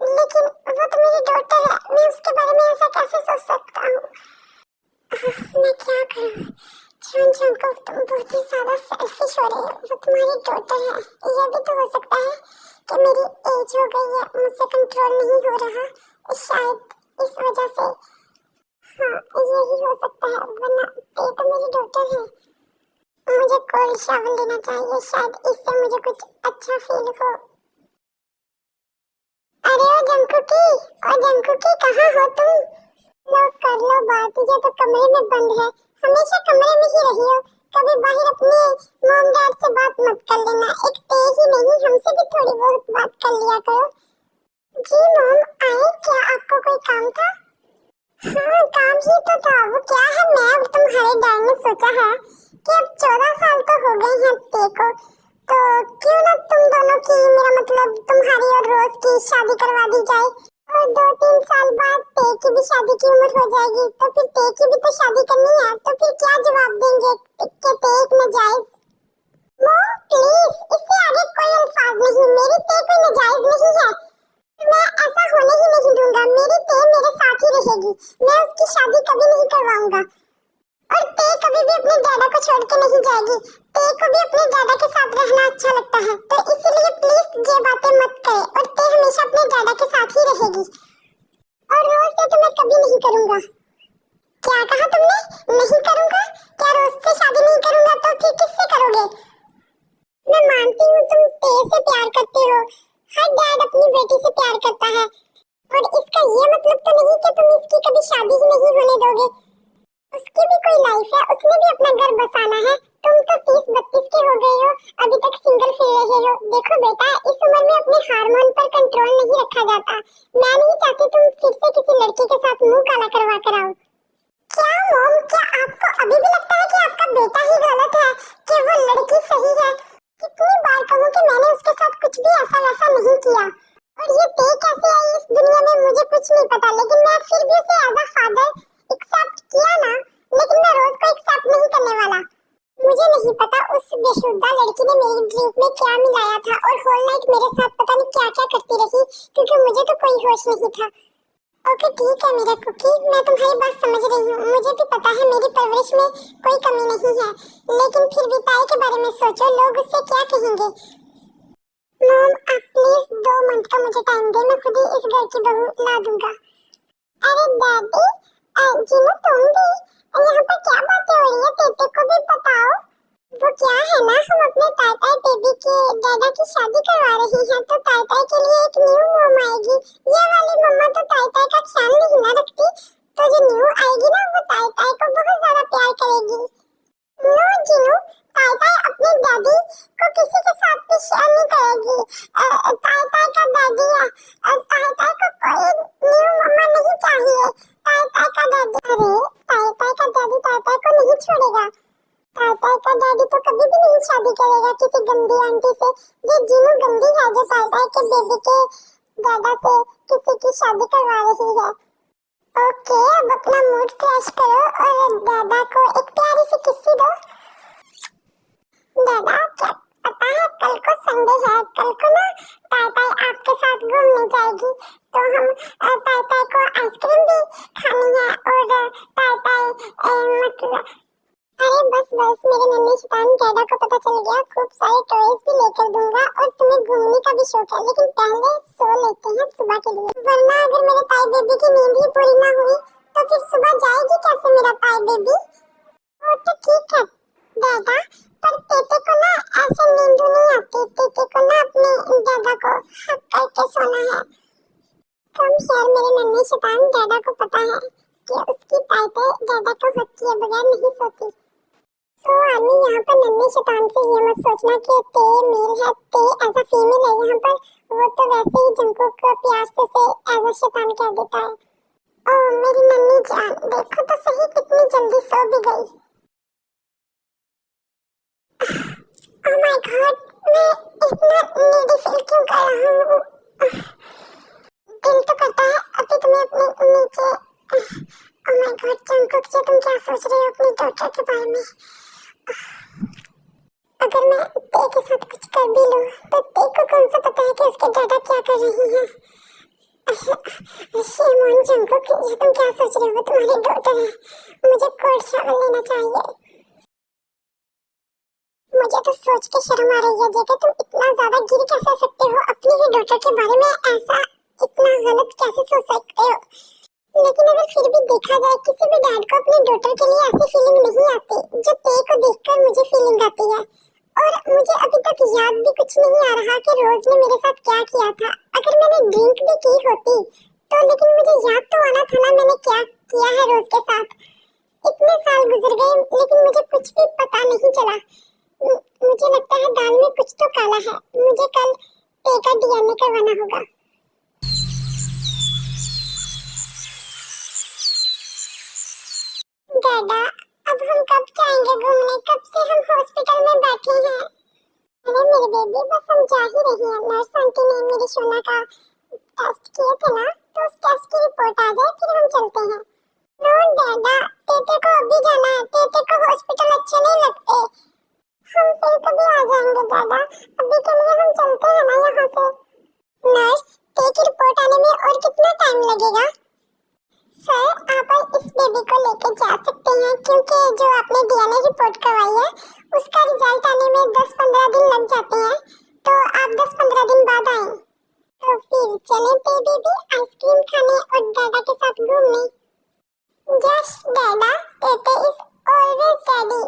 लेकिन वो तो मेरी डॉटर है, मैं उसके बारे में ऐसा कैसे सोच सकता हूँ? मैं क्या करूँ? छुन को तुम बहुत ही ज्यादा सेल्फिश हो रहे हो, वो तुम्हारी डॉटर है। ये भी तो हो सकता है कि मेरी एज हो गई है, मुझसे कंट्रोल नहीं हो रहा, शायद इस वजह से। हाँ यही हो सकता है, वरना ये तो मेरी डॉटर है। मुझे कोल्ड शावर लेना चाहिए, शायद इससे मुझे कुछ अच्छा फील हो। अरे ओ जंकुक कुकी और जंकुकी कहाँ हो तुम? लो कर लो बात, ये तो कमरे में बंद है। हमेशा कमरे में ही रही हो, कभी बाहर अपने मॉम डैड से बात मत कर लेना। एक ते ही नहीं, हमसे भी थोड़ी बहुत बात कर लिया करो। जी मॉम आए, क्या आपको कोई काम था? हाँ काम ही तो था। वो क्या है, मैं और तुम्हारे डैड ने सोचा है कि अब 14 साल तो हो गए हैं ते को, तो क्यों ना तुम दोनों की, मेरा मतलब तुम्हारी और रोज की शादी करवा दी जाए। और 2-3 साल बाद ते की भी शादी की उम्र हो जाएगी, तो फिर ते की भी तो शादी करनी है। तो फिर क्या जवाब देंगे कि ते एक नाजायज? मॉम प्लीज, इससे आगे कोई अल्फाज नहीं। मेरी ते कोई नाजायज नहीं है, मैं ऐसा होने ही नहीं दूंगा। मेरी ते मेरे साथ ही रहेगी, मैं उसकी शादी कभी नहीं करवाऊंगा। और ते कभी भी अपने डैडा को छोड़ के नहीं जाएगी। ते को भी अपने डैडा के साथ रहना अच्छा लगता है, तो इसलिए प्लीज ये बातें मत करे। और ते हमेशा अपने डैडा के साथ ही रहेगी। और रोज से तो मैं कभी नहीं करूंगा। क्या कहा तुमने? नहीं करूंगा? क्या रोज से शादी नहीं करूंगा तो फिर किससे करोगे? मैं मानती हूँ तुम ते से प्यार करते हो, हर डैड अपनी बेटी से प्यार करता है, और इसका ये मतलब तो नहीं कि तुम इसकी कभी शादी ही नहीं होने दोगे। उसकी भी कोई लाइफ है, उसने भी अपना घर बसाना है। तुम तो 30-32 के हो गए हो, अभी तक सिंगल फिर रहे हो। देखो बेटा, इस उम्र में अपने हार्मोन पर कंट्रोल नहीं रखा जाता। मैं नहीं चाहती तुम फिर से किसी लड़की के साथ मुंह काला करवा कर आओ। क्या मॉम, क्या आपको अभी भी लगता है कि आपका बेटा ही गलत है, कि वो लड़की सही है? कितनी बार कहूँ कि मैंने उसके साथ कुछ भी ऐसा वैसा नहीं किया। और ये ते कैसे आई इस दुनिया में मुझे कुछ नहीं पता, लेकिन मैं फिर भी उसे एज अ फादर एक्सेप्ट किया ना। लेकिन मैं रोज को एक्सेप्ट नहीं करने वाला। मुझे नहीं पता उस बेशुद्धा लड़की ने मेरी ड्रिंक में क्या मिलाया था, और होल नाइट मेरे साथ पता नहीं क्या क्या करती रही, क्योंकि मुझे तो कोई होश नहीं था। ओके ठीक है मेरा कुकी, मैं तुम्हारी बात समझ रही हूँ। मुझे भी पता है मेरी परवरिश में कोई कमी नहीं है, लेकिन फिर भी ताई के बारे में सोचो, लोग उससे क्या कहेंगे। मॉम आप प्लीज 2 मंथ का मुझे टाइम दे, मैं खुद ही इस घर की बहू ला दूंगा। अरे डैडी, जीनू तुम भी यहाँ पर क्या बातें हो रही है? तेते को भी बताओ। वो क्या है ना, हम अपने ताई ताई बेबी के डैडा की शादी करवा रही हैं, तो ताई ताई के लिए एक न्यू मॉम आएगी। ये वाली मम्मा तो ताई ताई का ख्याल नहीं ना रखती, तो जो न्यू आएगी ना वो ताई ताई को बहुत ज्यादा प्यार करेगी। नो जीनू, ताई ताई अपने डैडी को किसी के साथ भी शेयर नहीं करेगी। ताई ताई का डैडी है, ताई ताई को कोई न्यू मम्मा नहीं चाहिए। ताई ताई का डैडी, अरे ताई ताई का डैडी ताई ताई को नहीं छोड़ेगा। ताई ताई का डैडी तो कभी भी नहीं शादी करेगा किसी गंदी आंटी से। ये जीनू गंदी है जो ताई ताई के बेबी के डैडा से किसी की शादी करवा रही है। ओके अब अपना मूड फ्रेश करो और दादा को एक प्यारी सी किस्सी दो। दादा क्या पता है, कल को संडे है, कल को ना ताई ताई आपके साथ घूमने जाएगी, तो हम ताई ताई को आइसक्रीम भी खानी है। और ताई ताई मतलब, अरे बस बस, मेरे नन्हे शैतान डैडा को पता चल गया। खूब सारे टॉयज भी लेकर दूंगा, और तुम्हें घूमने का भी शौक है, लेकिन पहले सो लेते हैं सुबह के लिए, वरना अगर मेरे ताई बेबी की नींद ही पूरी ना हुई तो फिर सुबह जाएगी कैसे मेरा ताई बेबी? वो तो ठीक है डैडा, पर तेते को ना ऐसे नींद नहीं आती। तेते को ना अपने डैडा को हक करके सोना है। कम शेयर मेरे नन्हे शैतान डैडा को पता है कि उसकी ताई ताई डैडा को हक किए बगैर नहीं सोती। तो आदमी यहाँ पर नन्हे शैतान से ये मत सोचना कि ते मेल है, ते एज अ फीमेल है यहाँ पर। वो तो वैसे ही जंकुक को प्यार से एज अ शैतान कह देता है। ओह मेरी नन्ही जान, देखो तो सही कितनी जल्दी सो भी गई। ओह माय गॉड, मैं इतना नीडी फील क्यों कर रहा हूँ? दिल तो करता है अभी तुम्हें अपने नीचे। ओह माय गॉड जंकुक जी, तुम क्या सोच रहे हो अपनी डॉटर के बारे में? अगर मैं ते के साथ कुछ कर भी लूं तो ते को कौन सा पता है कि उसके डैडा क्या कर रही हैं? शेमोन जंकुक, ये तुम क्या सोच रहे हो? तुम्हारी डॉटर है, मुझे कोर्ट शावल लेना चाहिए। मुझे तो सोच के शर्म आ रही है कि तुम इतना ज्यादा गिर कैसे सकते हो अपनी ही डॉटर के बारे में, ऐसा इतना गलत कैसे सोच सकते हो? लेकिन अगर फिर भी देखा जाए, किसी भी डैड को अपनी डॉटर के लिए ऐसी फीलिंग नहीं आती जो ते को देखकर मुझे फीलिंग आती है। और मुझे अभी तक याद भी कुछ नहीं आ रहा कि रोज ने मेरे साथ क्या किया था। अगर मैंने ड्रिंक भी की होती तो, लेकिन मुझे याद तो आना था ना मैंने क्या किया है रोज के साथ। इतने साल गुजर गए लेकिन मुझे कुछ भी पता नहीं चला। मुझे लगता है दाल में कुछ तो काला है। मुझे कल ते का डीएनए करवाना होगा। दादा, अब हम कब जाएंगे घूमने? कब से हम हॉस्पिटल में बैठे हैं। अरे मेरे बेबी, बस हम जा ही रही हैं। नर्स आंटी ने मेरी सोना का टेस्ट किए थे ना, तो उस टेस्ट की रिपोर्ट आ जाए फिर हम चलते हैं। नो दादा, तेते को अभी जाना है। तेते को हॉस्पिटल अच्छे नहीं लगते। हम फिर कभी आ जाएंगे दादा, अभी के लिए हम चलते हैं ना यहाँ से। नर्स, ते की रिपोर्ट आने में और कितना टाइम लगेगा? सर, आप इस बेबी को लेकर जा सकते हैं क्योंकि जो आपने डीएनए रिपोर्ट करवाई है उसका रिजल्ट आने में 10-15 दिन लग जाते हैं, तो आप 10-15 दिन बाद आएं। तो फिर चलें पे बेबी आइसक्रीम खाने और दादा के साथ घूमने। यस दादा, तेते is always ready.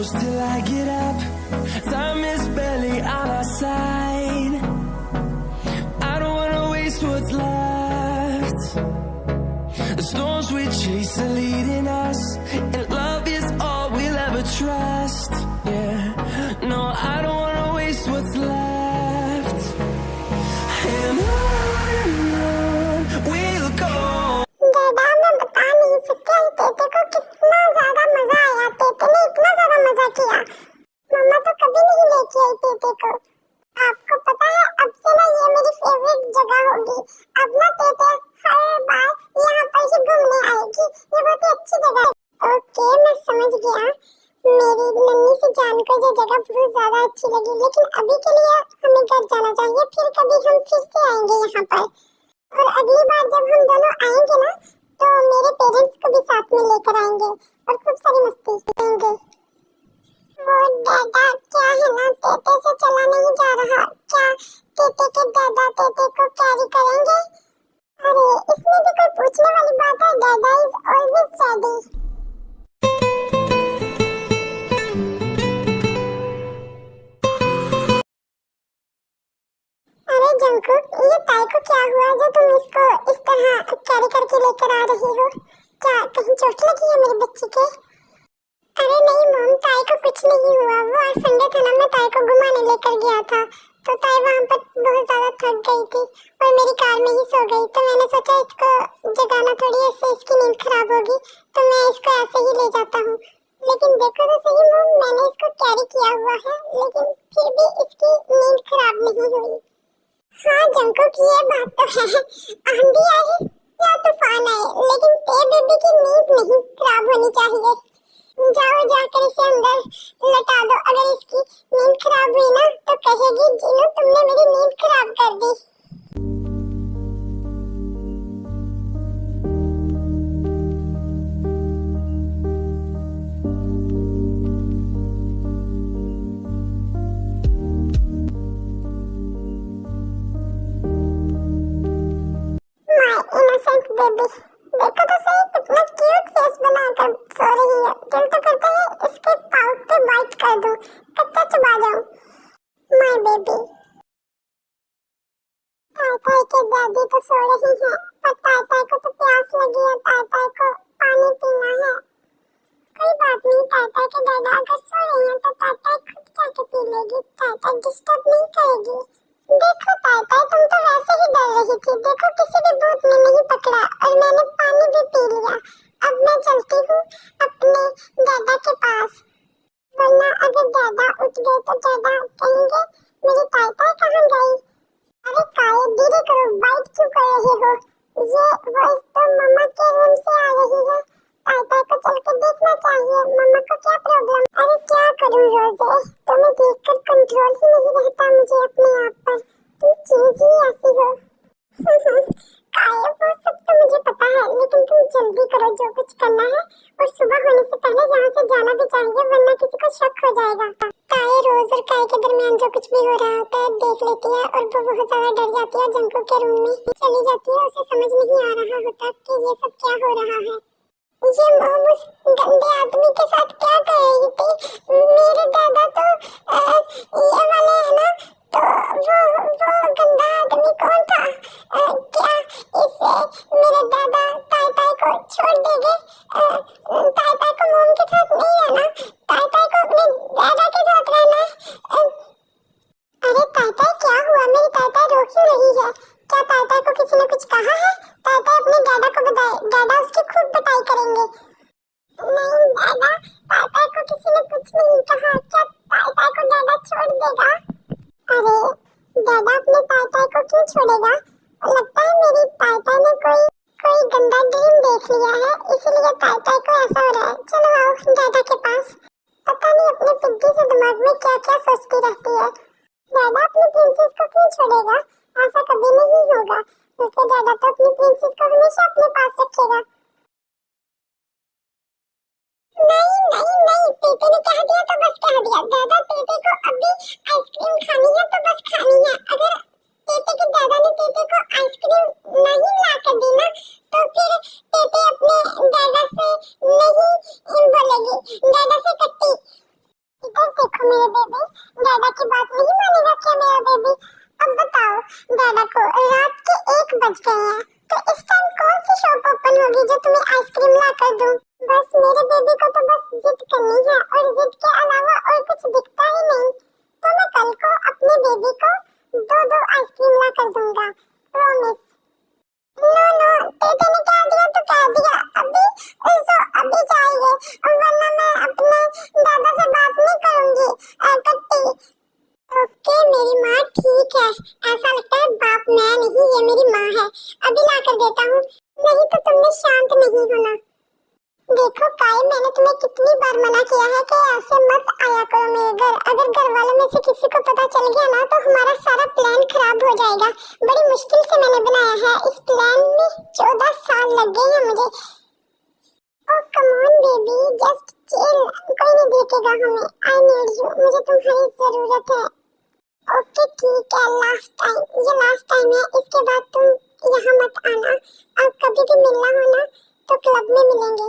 Till I get up, time is barely on our side. I don't wanna waste what's left. The storms we chase are leading us, and love is all we'll ever trust. Yeah, no, I don't wanna waste what's left. And on we'll go. दादा, मैं बता नहीं सकती तेते को कितना ज्यादा मजा आया। तेते ने इतना ज्यादा मजा किया। मम्मा तो कभी नहीं लेके आई तेते को। आपको पता है, अब से ना ये मेरी फेवरेट जगह होगी। अब ना तेते हर बार यहाँ पर ही घूमने आएगी। ये बहुत ही अच्छी जगह है। ओके, मैं समझ गया। मेरी नन्ही सी जान को ये जगह बहुत ज्यादा अच्छी लगी, लेकिन अभी के लिए हमें घर जाना चाहिए। फिर कभी हम फिर से आएंगे यहाँ पर। और अगली बार जब हम दोनों आएंगे ना, तो मेरे पेरेंट्स को भी साथ में लेकर आएंगे और खूब सारी मस्ती करेंगे। वो दादा, क्या है ना, तेते से चला नहीं जा रहा। क्या तेते के दादा तेते को कैरी करेंगे? अरे इसमें भी कोई पूछने वाली बात है। दादा इज ऑलवेज रेडी। अरे जंकुक, ये ताई को क्या हुआ जो तुम इसको इस तरह कैरी करके लेकर आ रही हो? क्या कहीं चोट लगी है मेरे बच्चे के? अरे नहीं मॉम, ताई को कुछ नहीं हुआ। वो आज संडे था ना, मैं ताई को घुमाने लेकर गया था, तो ताई वहाँ पर बहुत ज्यादा थक गई थी और मेरी कार में ही सो गई। तो मैंने सोचा इसको जगाना थोड़ी, ऐसे इसकी नींद खराब होगी, तो मैं इसको ऐसे ही ले जाता हूँ। लेकिन देखो तो सही मॉम, मैंने इसको कैरी किया हुआ है, लेकिन फिर भी इसकी नींद खराब नहीं हुई। हाँ जंकुक, ये बात तो है। आंधी आए या तूफान आए, लेकिन ते बेबी की नींद नहीं खराब होनी चाहिए। जाओ, जाकर इसे अंदर लटा दो। अगर इसकी नींद खराब हुई ना, तो कहेगी जीनू तुमने मेरी नींद खराब कर दी। इनोसेंट बेबी, देखो तो सही कितना क्यूट फेस बनाकर सो रही है। दिल तो करता है इसके पाउट पे बाइट कर दूं, कच्चा चबा जाऊं। My baby. ताई के दादी तो सो रही है, पर ताई को तो प्यास लगी है। ताई को पानी पीना है। कोई बात नहीं, ताई के दादा अगर सो रही हैं तो ताई खुद जाके पी लेगी। ताई डिस्टर्ब नहीं करेगी। देखो ताई, तुम तो वैसे ही डर रही थी। देखो किसी भी भूत ने नहीं पकड़ा और मैंने पानी भी पी लिया। अब मैं चलती हूँ अपने दादा के पास, वरना अगर दादा उठ गए तो दादा कहेंगे मेरी ताई कहाँ गई। अरे काये, धीरे करो, बाइट क्यों कर रही हो? ये वॉइस तो मम्मा के रूम से आ रही है। ताई को चल के देखना चाहिए, मम्मा को क्या प्रॉब्लम। अरे क्या करूं रोजे, तुम्हें देखकर कंट्रोल ही नहीं रहता मुझे अपने आप पर। तुम चीज ही ऐसी हो। काये, वो सब तो मुझे पता है, लेकिन तुम जल्दी करो जो कुछ करना है, और सुबह होने से पहले यहाँ से जाना भी चाहिए, वरना किसी को शक हो जाएगा। काए रोज और काए के दरमियान जो कुछ भी हो रहा होता है देख लेती है, और वो बहुत ज्यादा डर जाती है। जंकुक के रूम में चली जाती है। उसे समझ नहीं आ रहा होता कि ये सब क्या हो रहा है। ये मॉम उस गंदे आदमी के साथ क्या कर रही थी? मेरे दादा तो ये वाले है ना, तो वो गंदा आदमी कौन था? क्या इससे मेरे दादा ताई ताई को छोड़ देंगे? ताई ताई को मॉम के साथ नहीं रहना, ताई ताई को अपने दादा के साथ रहना है। अरे ताई ताई क्या हुआ? मेरी ताई ताई रो क्यों रही है? क्या ताई ताई को किसी ने कुछ कहा है? ताई ताई अपने दादा को बताए, दादा उसकी खूब पिटाई करेंगे। नहीं दादा, ताई ताई को किसी ने कुछ नहीं कहा। क्या ताई ताई को दादा छोड़ देगा? अरे दादा अपने ताई ताई को क्यों छोड़ेगा? लगता है मेरी ताई ताई ने कोई गंदा ड्रीम देख लिया है, इसीलिए ताई ताई को ऐसा हो रहा है। चलो आओ दादा के पास। पता नहीं अपने पिग्गी से दिमाग में क्या क्या सोचती रहती है। दादा अपनी प्रिंसेस को क्यों छोड़ेगा? ऐसा कभी नहीं होगा। उसके दादा तो अपनी प्रिंसेस को हमेशा अपने पास रखेगा। नहीं, पेटे ने कह दिया तो बस कह दिया। दादा पेटे को अभी आइसक्रीम खानी है तो बस खानी है। अगर पेटे के दादा ने पेटे को आइसक्रीम नहीं ला कर दी ना, तो फिर पेटे अपने दादा से नहीं बोलेगी, दादा से कट्टी। इधर देखो मेरे बेबी, दादा की बात नहीं मानेगा क्या मेरा बेबी? अब बताओ, दादा को रात के 1 बज गए हैं, तो इस टाइम कौन सी शॉप ओपन होगी जो तुम्हें आइसक्रीम ला कर दूं? बस मेरे बेबी को तो बस जिद करनी है, और जिद के अलावा और कुछ दिखता ही नहीं। तो मैं कल को अपने बेबी को 2-2 आइसक्रीम ला कर दूंगा, प्रॉमिस। नो, पेटे ने कह दिया तो कह दिया, अभी चाहिए, वरना मैं अपने दादा से बात नहीं करूंगी। कट्टी। ओके मेरी माँ ठीक है। ऐसा लगता है बाप मैं नहीं, ये मेरी माँ है। अभी ला कर देता हूँ, नहीं तो तुमने शांत नहीं होना। देखो काई, मैंने तुम्हें कितनी बार मना किया है कि ऐसे मत आया करो मेरे घर। अगर घर वालों में से किसी को पता चल गया ना, तो हमारा सारा प्लान खराब हो जाएगा। बड़ी मुश्किल से मैंने बनाया है, इस प्लान में 14 साल लग गए हैं मुझे। Oh come on baby, just chill, कोई नहीं देखेगा हमें। आई नीड यू, मुझे तुम्हारी जरूरत है। ओके ठीक है, ये लास्ट टाइम है, इसके बाद तुम यहाँ मत आना। अब कभी भी मिलना हो ना तो क्लब में मिलेंगे।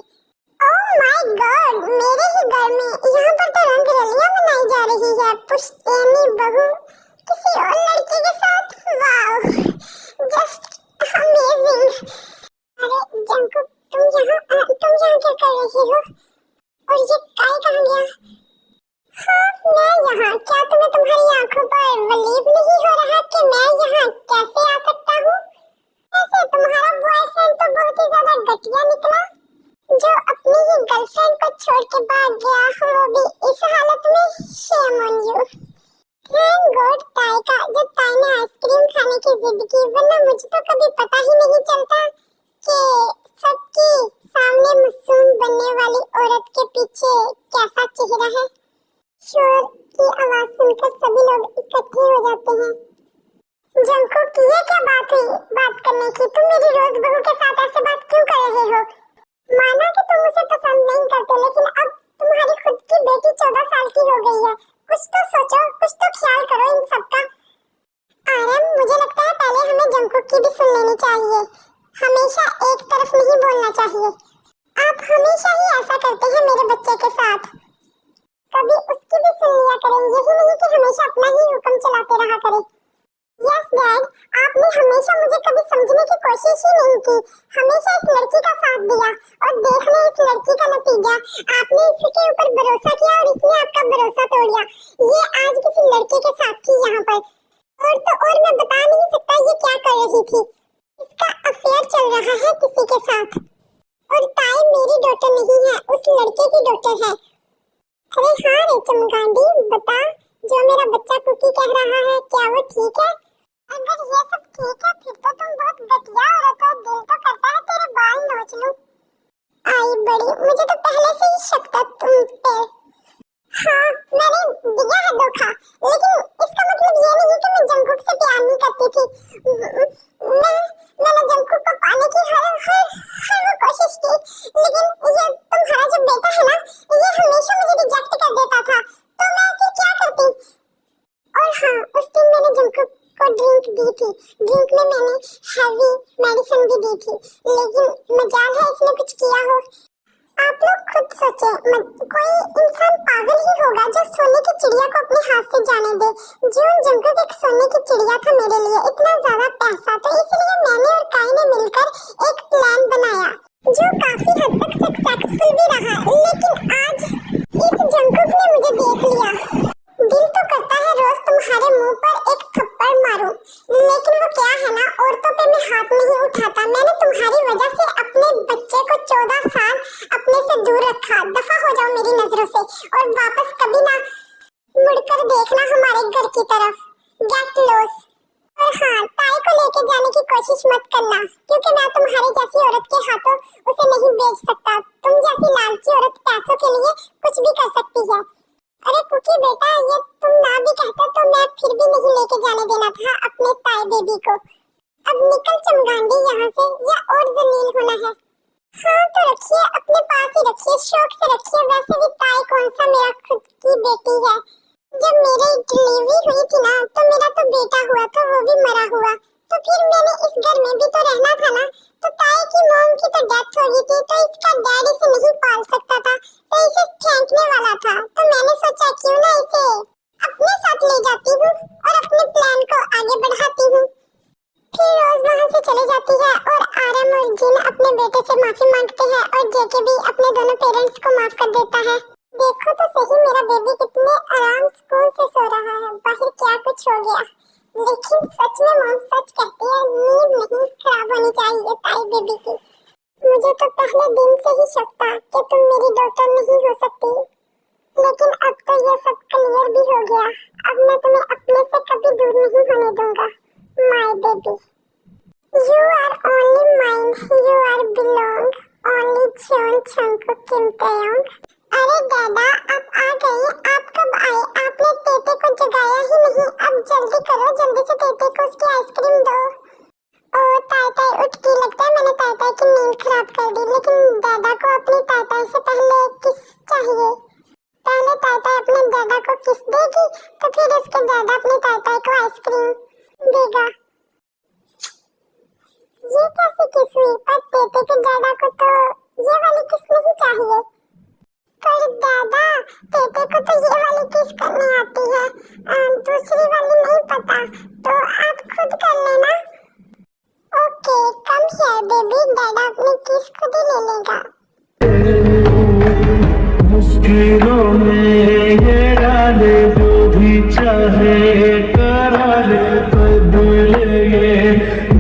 ओह माय गॉड, मेरे ही घर में यहाँ पर तो रंगरलियां मनाई जा रही है। पुश्तैनी बहू किसी और लड़के के साथ, वाव जस्ट अमेजिंग। अरे जंकुक, तुम यहाँ क्या कर रही हो? और ये काई कहाँ गया? हाँ मैं यहाँ। क्या तुम्हें तुम्हारी आंखों पर बिलीव नहीं हो रहा कि मैं यहाँ कैसे आ सकता हूँ? ऐसे तुम्हारा बॉयफ्रेंड तो बहुत ही ज्यादा घटिया निकला, जो अपनी ही गर्लफ्रेंड को छोड़ के भाग गया, वो भी इस हालत में। Shame on you. Thank God ताई का, जो ताई ने आइसक्रीम खाने की जिद की, वरना मुझे तो कभी पता ही नहीं चलता कि सबके सामने मासूम बनने वाली औरत के पीछे कैसा चेहरा है। शोर की आवाज सुनकर सभी लोग इकट्ठे हो जाते हैं। जंकुक, ये क्या बात हुई बात करने की? तुम मेरी रोज बहू के साथ ऐसे बात क्यों कर रहे हो? माना कि तुम उसे पसंद नहीं करते, लेकिन अब तुम्हारी खुद की बेटी 14 साल की हो गई है। कुछ तो सोचो, कुछ तो ख्याल करो इन सब का। आरएम, मुझे लगता है पहले हमें जंकुक की भी सुन लेनी चाहिए। हमेशा एक तरफ नहीं बोलना चाहिए। आप हमेशा ही ऐसा करते हैं मेरे बच्चे के साथ। कभी उसकी भी सुन लिया करें, यही नहीं कि हमेशा अपना ही हुक्म चलाते रहा करें। यस डैड, आपने हमेशा मुझे कभी समझने की कोशिश ही नहीं की। हमेशा इस लड़की का साथ दिया, और देख ले इस लड़की का नतीजा। आपने इसके ऊपर भरोसा किया और इसने आपका भरोसा तोड़ दिया। ये आज किसी लड़के के साथ थी यहाँ पर, और तो और मैं बता नहीं सकता ये क्या कर रही थी। इसका अफेयर चल रहा है किसी के साथ। और ताई मेरी डॉटर नहीं है, उस लड़के की डॉटर है। अरे हाँ रे चमगांडी, बता, जो मेरा बच्चा कुकी कह रहा है, क्या वो ठीक है? अगर ये सब ठीक है फिर तो तुम बहुत घटिया औरत हो। दिल तो करता है तेरे बाल नोच लूं। आई बड़ी, मुझे तो पहले से ही शक था तुम पे। हाँ मैंने दिया है धोखा, लेकिन इसका मतलब ये नहीं कि मैं जंकुक से प्यार नहीं करती थी। मैंने जंकुक को पाने की हर वो कोशिश लेकिन मजाल है इसने कुछ किया हो। आप लोग खुद सोचे, कोई इंसान पागल ही होगा जो सोने की चिड़िया को अपने हाथ से जाने दे। जियोन जंगकुक एक सोने की चिड़िया था मेरे लिए, इतना ज्यादा पैसा, तो इसलिए मैंने और काई ने मिलकर एक प्लान बनाया जो काफी हद तक सक्सेसफुल भी रहा। लेकिन आज इस जंगकुक ने मुझे देख लिया। दिल तो करता है रोज तुम्हारे मुंह पर एक थप्पड़ मारूं, लेकिन वो क्या है ना, औरतों पे मैं हाथ नहीं उठाता। मैंने तुम्हारी वजह से अपने बच्चे को 14 साल अपने से दूर रखा। दफा हो जाओ मेरी नजरों से और वापस कभी ना मुड़कर देखना हमारे घर की तरफ। Get loss. और हाँ, ताई को लेके जाने की कोशिश मत करना, क्योंकि मैं तुम्हारी जैसी औरत के हाथों उसे नहीं बेच सकता। तुम जैसी लालची औरत पैसों के लिए कुछ भी कर सकती है। अरे कुकी बेटा, ये तुम ना भी कहते तो मैं फिर भी नहीं लेके जाने देना था अपने ताई बेबी को। अब निकल चमगांडी यहाँ से, या और जलील होना है। हाँ तो रखिए, अपने पास ही रखिए, शौक से रखिए। वैसे भी ताई कौन सा मेरा खुद की बेटी है। जब मेरी डिलीवरी हुई थी ना, तो मेरा तो बेटा हुआ था, वो भी मरा हुआ। तो फिर मैंने इस घर में भी तो रहना था ना। तो ताई की मॉम की तो डेथ हो गई थी, तो इसका डैड इसे नहीं पाल सकता था, तो इसे फेंकने वाला था। तो मैंने सोचा क्यों ना इसे अपने साथ ले जाती हूँ और अपने प्लान को आगे बढ़ाती हूँ। फिर रोज वहाँ से चले जाती है और आरम और जिन अपने बेटे से माफी मांगते हैं और जेके भी अपने दोनों पेरेंट्स को माफ कर देता है। देखो तो सही, मेरा बेबी कितने आराम सुकून से सो रहा है। बाहर क्या कुछ हो गया, लेकिन सच में मॉम सच कहती है, नींद नहीं खराब होनी चाहिए ताई बेबी की। मुझे तो पहले दिन से ही शक था कि तुम मेरी डॉटर नहीं हो सकती, लेकिन अब तो ये सब क्लियर भी हो गया। अब मैं तुम्हें अपने से कभी दूर नहीं होने दूंगा, my baby. You are only mine, you are belong only Jeon Jungkook Kim Taeyong. अरे दादा, आप आ गए। आप कब आए? आपने तेते को जगाया ही नहीं। अब जल्दी करो, जल्दी से तेते को उसकी आइसक्रीम दो। ओ ताई ताई उठ के, लगता है मैंने ताई ताई की नींद खराब कर दी। लेकिन दादा को अपनी ताई ताई से पहले किस चाहिए। पहले ताई ताई अपने दादा को किस देगी, तो फिर उसके दादा अपनी ताई ताई को आइसक्रीम देगा। ये कैसे किस हुई? पर तेते के दादा को तो ये वाली किस नहीं चाहिए। पर दादा, तेते को तो ये वाली किस करनी आती है, दूसरी वाली नहीं पता, तो आप खुद कर लेना। ओके, कम हियर बेबी, दादा अपनी किस खुद ही ले लेगा। मुश्किलों में ये डाले जो भी चाहे करा ले, बदले ये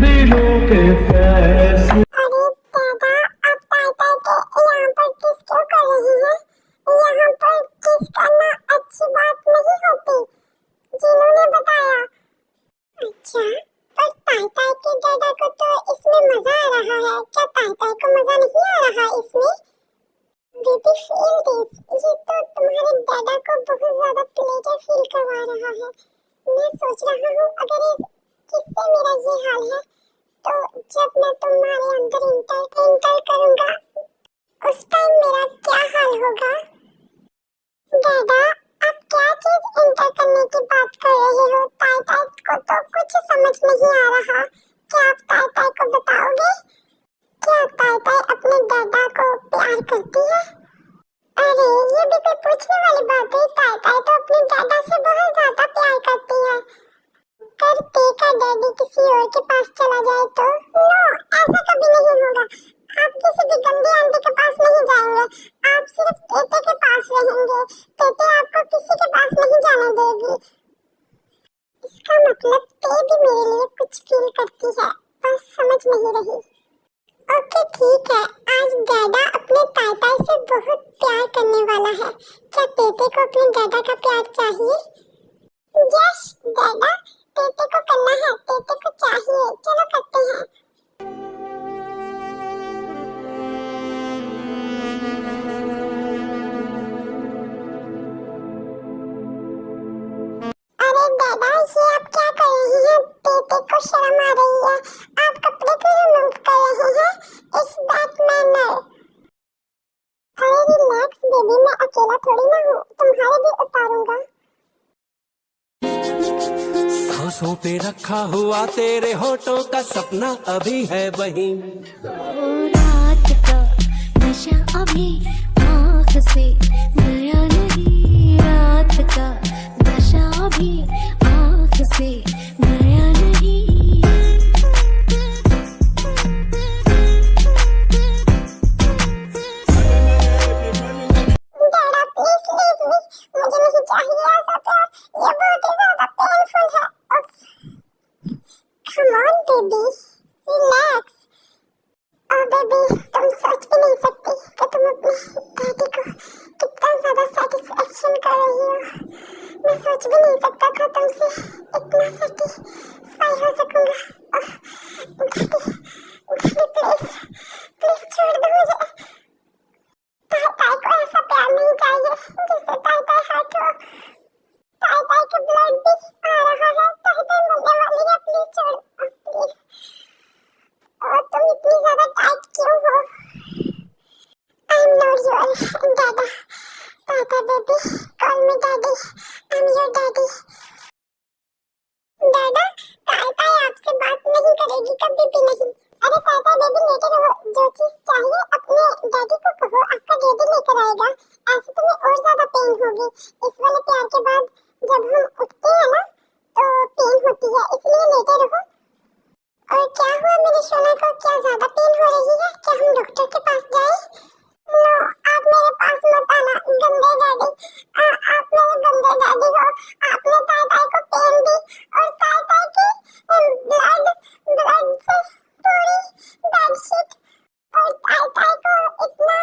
दिलों के फैसले। अरे दादा, आप ताई ताई के यहाँ पर किस क्यों कर रही हैं? यहाँ पर किस करना अच्छी बात नहीं होती, जिन्होंने बताया। अच्छा, पर ताई ताई के दादा को तो इसमें मजा आ रहा है, क्या ताई ताई को मजा नहीं आ रहा इसमें? बेबी फील दिस, ये तो तुम्हारे दादा को बहुत ज्यादा प्लेजर फील करवा रहा है। मैं सोच रहा हूँ अगर किससे मेरा ये हाल है, तो जब मैं तुम्हारे अंदर इंटर करूँगा, उस टाइम मेरा क्या हाल होगा। दादा, आप क्या चीज इंटर करने की बात कर रहे हो? ताई ताई को तो कुछ समझ नहीं आ रहा। क्या आप ताई ताई को बताओगे? क्या ताई ताई अपने दादा को प्यार करती है? अरे ये भी कोई पूछने वाली बात है। ताई ताई तो अपने दादा से बहुत ज्यादा प्यार करती है। करते का डैडी किसी और के पास चला जाए तो? नो, ऐसा कभी नहीं होगा। आप किसी भी गंदी आंटी के पास नहीं जाएंगे, आप सिर्फ तेते के पास रहेंगे। तेते आपको किसी के पास नहीं जाने देगी। इसका मतलब ते भी मेरे लिए कुछ फील करती है, बस समझ नहीं रही। ओके ठीक है, आज दादा अपने ताई ताई से बहुत प्यार करने वाला है। क्या तेते को अपने दादा का प्यार चाहिए? यस दादा, तेते को करना है, तेते को चाहिए। चलो करते हैं। अरे दादा, ये आप क्या कर रही हैं? तेते को शर्म आ रही है, आप कपड़े क्यों रिमूव कर रहे हैं? It's that manner. अरे रिलैक्स बेबी, मैं अकेला थोड़ी ना हूँ, तुम्हारे भी उतारूंगा। सांसों पे रखा हुआ तेरे होठों का सपना अभी है वही। रात का नशा अभी आँख से गया नहीं, रात का नशा अभी आँख से गया नहीं। डैडा प्लीज लीव मी, मुझे नहीं चाहिए ऐसा प्यार, ये बहुत ही ज्यादा पेनफुल है। Come on baby, relax. Oh baby, तुम सोच भी नहीं सकती कि तुम अपने डैडी को कितना ज्यादा सेटिस्फेक्शन कर रही हो। मैं सोच भी नहीं सकता था तुमसे इतना सेटिस्फाई हो सकूंगा। डैडी, डैडी प्लीज, प्लीज छोड़ दो मुझे। ताई ताई को ऐसा प्यार नहीं चाहिए जिससे ताई ताई हर्ट हो। ताई ताई का ब्लड भी आ रहा है, ताई ताई मरने वाली है, प्लीज छोड़ दो, प्लीज। और तुम इतनी ज्यादा टाइट क्यों हो? I am not your dada. Tae Tae baby, call me daddy, I am your daddy. Dada, Tae Tae आपसे बात नहीं करेगी, कभी भी नहीं। अरे ताई ताई बेबी लेटे रहो, जो चीज चाहिए अपने डैडी को कहो, आपका डैडी लेकर आएगा। ऐसे तुम्हें और ज्यादा पेन होगी। इस वाले प्यार के बाद जब हम उठते हैं ना तो पेन होती है, इसलिए लेटे रहो। और क्या हुआ मेरे सोना को, क्या ज्यादा पेन हो रही है? क्या हम डॉक्टर के पास जाएं? नो, आप मेरे पास मत आना गंदे डैडी। आप मेरे गंदे डैडी हो। आपने ताई ताई को पेन दी और ताई ताई की ब्लड से पूरी बेडशीट, और ताई ताई को इतना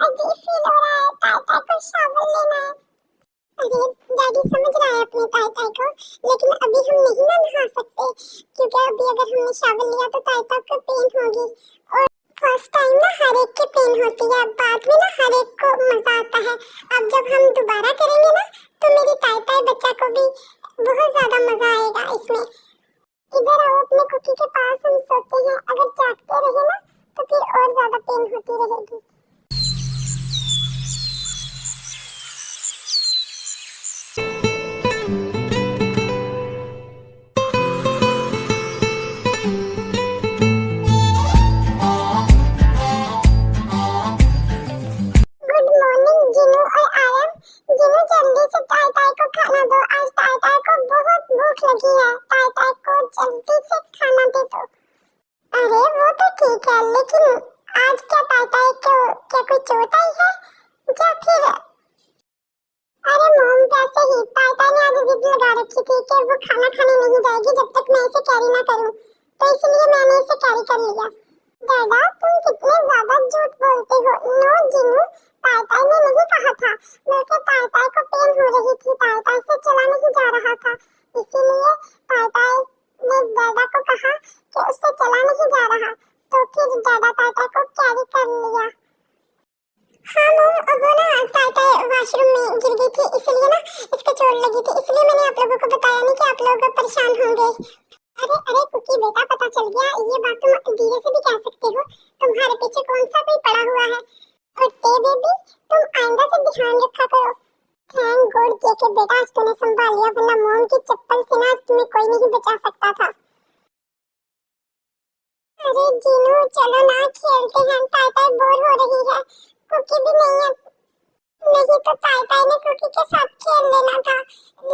अजीब फील हो रहा है। ताई ताई को शावर लेना है। अरे डैडी समझ रहा है अपने ताई ताई को, लेकिन अभी हम नहीं ना नहा सकते, क्योंकि अभी अगर हमने शावर लिया तो ताई ताई को पेन होगी। और फर्स्ट टाइम ना हर एक की पेन होती है, बाद में ना हर एक को मजा आता है। अब जब हम दोबारा करेंगे ना तो मेरी ताई ताई बच्चा को भी बहुत ज्यादा मजा आएगा इसमें। इधर आओ अपने कुकी के पास, हम सोते हैं। अगर जागते रहे ना तो फिर और ज्यादा पेन होती रहेगी। गुड मॉर्निंग जिनू और आयम। जिनू जल्दी से ताई ताई को खाना दो, आज ताई ताई को बहुत भूख लगी है। ताई ताई को जल्दी से खाना दे दो। अरे वो तो ठीक है, लेकिन आज क्या ताई ताई को क्या कोई चोट आई है या फिर? अरे मोम, कैसे ही ताई ताई ने आज जिद लगा रखी थी कि वो खाना खाने नहीं जाएगी जब तक मैं इसे कैरी ना करूं, तो इसलिए मैंने इसे कैरी कर लिया। डैडा, तुम कितने ज्यादा झूठ बोलते हो। नो जिनू, ताई ताई ने नहीं कहा था, बल्कि ताई ताई को पेन हो रही थी, ताई ताई से चला नहीं जा रहा था, इसीलिए ताई ताई ने डैडा को कहा कि उससे चला नहीं जा रहा, तो फिर डैडा ताई ताई को कैरी कर लिया। हाँ मम्मी, वो ना ताई ताई वॉशरूम में गिर गई थी, इसलिए ना इसको चोट लगी थी, इसलिए मैंने आप लोगों को बताया नहीं कि आप लोग परेशान होंगे। अरे अरे कुकी बेटा, पता चल गया, ये बात तुम धीरे से भी कह सकते हो, तुम्हारे पीछे कौन सा कोई पड़ा हुआ है। और ते बेबी, तुम आइंदा से ध्यान रखा करो। थैंक गॉड जेके बेटा, आज तूने संभाल लिया, वरना मोम की चप्पल से ना तुम्हें कोई नहीं बचा सकता था। अरे जीनू, चलो ना खेलते हैं, ताई ताई बोर हो रही है, कुकी भी नहीं है। नहीं तो ताई ताई ने कुकी के साथ खेल लेना था,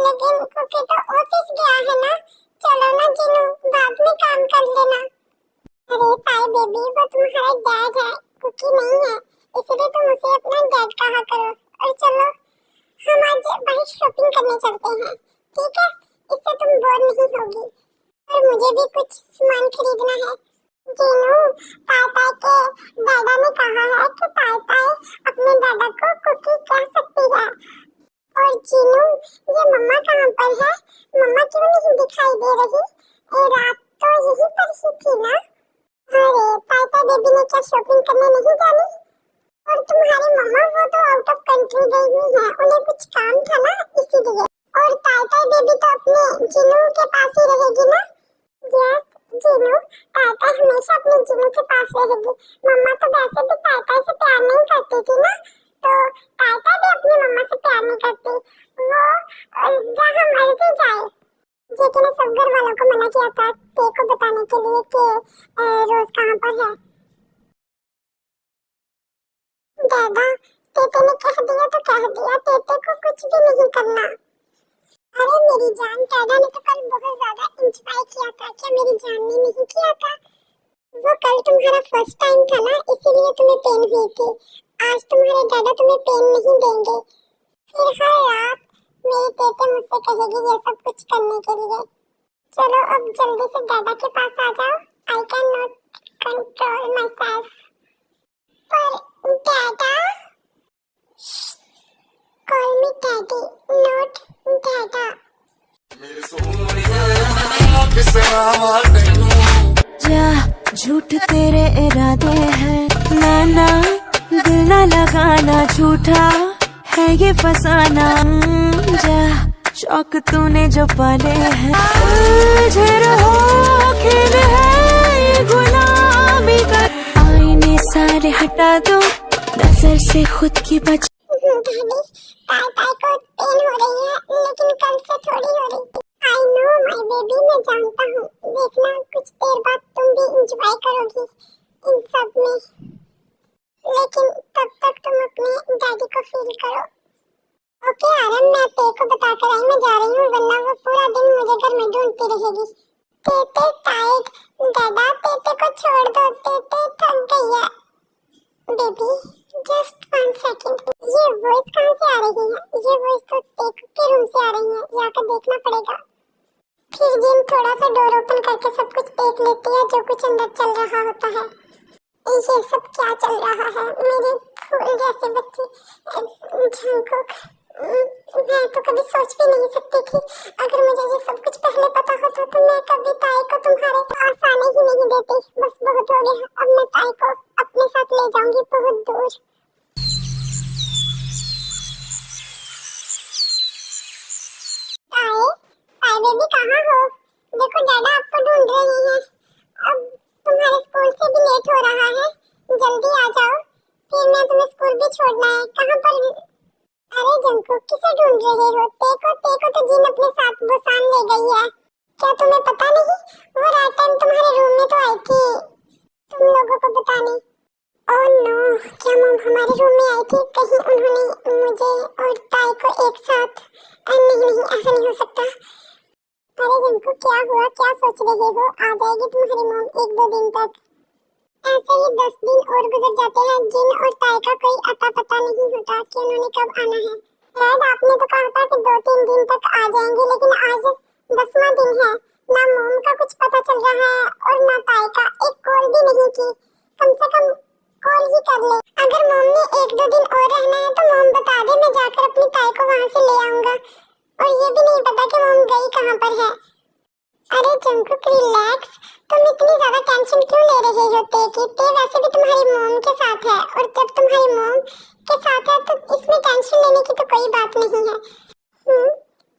लेकिन कुकी तो ऑफिस गया है ना। चलो ना जिनू, बाद में काम कर लेना। अरे ताई बेबी, वो तुम्हारा डैड है, कुकी नहीं है, इसलिए तुम उसे अपना डैड कहा करो। और चलो हम आज बाहर शॉपिंग करने चलते हैं, ठीक है? इससे तुम बोर नहीं होगी। और मुझे भी कुछ सामान खरीदना है। जिनू, ताई ताई के दादा ने कहा है कि ताई ताई अपने दादा को कुकी कह सकती है। और जिनू, ये मम्मा कहाँ पर है? मम्मा क्यों नहीं दिखाई दे रही? रात तो यहीं पर ही थी ना। अरे ताई ताई बेबी ने क्या शॉपिंग करने नहीं जानी? और तुम्हारी मम्मा वो तो आउट ऑफ कंट्री गई हुई है, उन्हें कुछ काम था ना, इसीलिए। और ताई ताई बेबी तो अपने जिनू के पास ही रहेगी ना। यस जिनू, ताई ताई हमेशा अपने जिनू के पास रहेगी। मम्मा तो वैसे भी ताई ताई से प्यार नहीं करती थी ना, तो ताई ताई भी अपनी मम्मा से प्यार नहीं करती, वो जहाँ मर्जी जाए। किया था तेरे को बताने के लिए कि रोज कहाँ पर है। दादा तेते ने कह दिया तो कह दिया, तेते को कुछ भी नहीं करना। अरे मेरी जान, दादा ने तो कल बहुत ज्यादा इंस्पायर किया था, क्या मेरी जान ने नहीं किया था? वो कल तुम्हारा फर्स्ट टाइम था ना, इसीलिए तुम्हें पेन हुई थी। आज तुम्हारे दादा तुम्हें पेन नहीं देंगे। फिर हर रात मेरी तेते मुझसे कहेगी ये सब कुछ करने के लिए। चलो अब जल्दी से दादा के पास आ जाओ। I can not control my self. पर दादा, कॉल मी डैडी, नॉट दादा। जा झूठ तेरे इरादे हैं, ना दिल ना लगाना, झूठा है ये फसाना। जा शौक तूने जो पाले हैं, उलझे रहो खेल है ये गुलामी का। आईने सारे हटा दो, नजर से खुद की बच। डैडी, ताई ताई को पेन हो रही है, लेकिन कल से थोड़ी हो रही थी। आई नो माय बेबी, मैं जानता हूँ। देखना कुछ देर बाद तुम भी इंजॉय करोगी इन सब में, लेकिन तब तक तुम अपने डैडी को फील करो। ओके आरम, मैं तेरे को बता कर आई मैं जा रही हूँ, वरना वो पूरा दिन मुझे घर में ढूंढती रहेगी। तेते टाइट, दादा तेते को छोड़ दो, तेते थक गई है। बेबी जस्ट 1 सेकंड, ये वॉइस कहाँ से आ रही है? ये वॉइस तो तेको के रूम से आ रही है, जाकर देखना पड़ेगा। फिर जिन थोड़ा सा डोर ओपन करके सब कुछ देख लेती है जो कुछ अंदर चल रहा होता है। ये सब क्या चल रहा है? मेरे फूल जैसे बच्चे जंकुक, मैं तो कभी सोच भी नहीं सकती थी। अगर मुझे ये सब कुछ पहले पता होता तो मैं कभी ताई को तुम्हारे पास आने ही नहीं देती। बस बहुत हो गया, अब मैं ताई को अपने साथ ले जाऊंगी बहुत दूर। ताई, ताई बेबी कहाँ हो? देखो दादा आपको ढूंढ रहे हैं। अब तुम्हारे स्कूल से भी लेट हो रहा है, जल्दी आ जाओ, फिर मैं तुम्हें स्कूल भी छोड़ना है। कहाँ पर? अरे जंकुक, किसे ढूंढ रहे हो? तेको तो जिन अपने साथ बुसान ले गई है। क्या तुम्हें पता नहीं? वो रात टाइम तुम्हारे रूम में तो आई थी तुम लोगों को बताने। ओह नो, क्या मॉम हमारे रूम में आई थी? कहीं उन्होंने मुझे और ताई को एक साथ? नहीं, ऐसा नहीं हो सकता। अरे जंकुक क्या हुआ, क्या सोच रहे हो? आ जाएगी तुम्हारी मॉम 1-2 दिन तक। ऐसे ही 10 दिन और गुजर जाते हैं। जिन और ताई का कोई अता पता नहीं होता कि उन्होंने कब आना है। डैड आपने तो कहा था कि 2-3 दिन तक आ जाएंगे, लेकिन आज 10वां दिन है। ना मॉम का कुछ पता चल रहा है और ना ताई का। एक कॉल भी नहीं की, कम से कम कॉल ही कर ले। अगर मॉम ने 1-2 दिन और रहना है तो मॉम बता दे, मैं जाकर अपनी ताई को वहाँ से ले आऊंगा। और ये भी नहीं पता कि मॉम गई कहाँ पर है। अरे जंकुक रिलैक्स, तुम इतनी ज्यादा टेंशन क्यों ले रहे हो? ते वैसे भी तुम्हारी मॉम के साथ है, और जब तुम्हारी मॉम के साथ है तो इसमें टेंशन लेने की तो कोई बात नहीं है।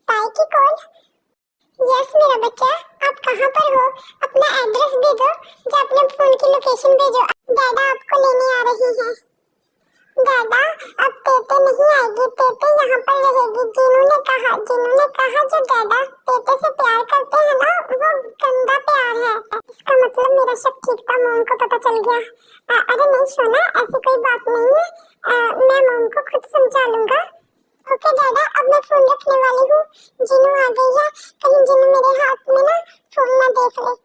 ताई की कॉल? यस मेरा बच्चा, आप कहाँ पर हो? अपना एड्रेस भेजो, जो अपने फोन की लोकेशन भेजो। दादा आपको लेने आ रही हैं। दादा अब तेते नहीं आएगी, तेते यहाँ पर रहेगी। जिन्होंने कहा जो दादा तेते से प्यार करते हैं ना, वो गंदा प्यार है। इसका मतलब मेरा शक ठीक था, मॉम को पता चल गया। अरे नहीं सोना, ऐसी कोई बात नहीं है, मैं मॉम को खुद समझा लूंगा। ओके दादा, अब मैं फोन रखने वाली हूँ। जिनू आ गई है, कहीं जिनू मेरे हाथ में ना फोन ना देख ले।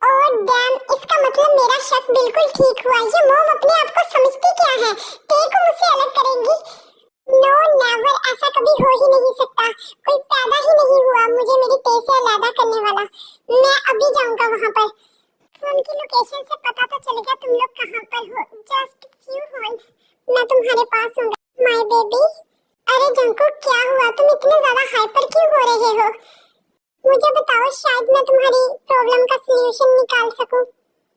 ओह डैम, इसका मतलब मेरा शक बिल्कुल ठीक हुआ। ये मॉम अपने आप को समझती क्या है? तेरे को मुझसे अलग करेंगी? नो नेवर, ऐसा कभी हो ही नहीं सकता। कोई पैदा ही नहीं हुआ मुझे मेरी तेज से अलग करने वाला। मैं अभी जाऊंगा वहाँ पर। फोन की लोकेशन से पता तो चल गया तुम लोग कहाँ पर हो। जस्ट फ्यू होल्ड, मैं तुम्हारे पास हूँ माय बेबी। अरे जंकुक क्या हुआ? तुम इतने ज्यादा हाइपर क्यों हो रहे हो? मुझे बताओ, शायद मैं तुम्हारी प्रॉब्लम का सलूशन निकाल सकूं।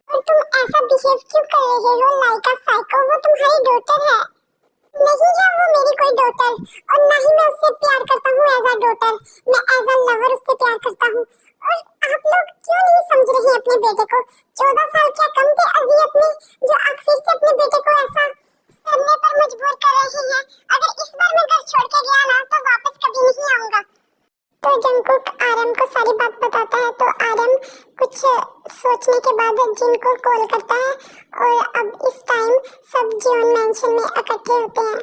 और तुम ऐसा बिहेव क्यों कर रहे हो लाइक अ साइको? वो तुम्हारी डॉटर है। नहीं है वो मेरी कोई डॉटर, और ना ही मैं उससे प्यार करता हूँ एज अ डॉटर। मैं एज अ लवर उससे प्यार करता हूँ। और आप लोग क्यों नहीं समझ रहे हैं अपने बेटे को? 14 साल क्या कम थे अजियत में, जो आप फिर से अपने बेटे को ऐसा करने पर मजबूर कर रहे हैं। अगर इस बार मैं घर छोड़ के गया ना तो वापस कभी नहीं आऊंगा। तो जंकुक आरम को सारी बात बताता है, तो आरम के बाद जिन को कॉल करता है और अब इस टाइम सब जियोन मेंशन में इकट्ठे होते हैं।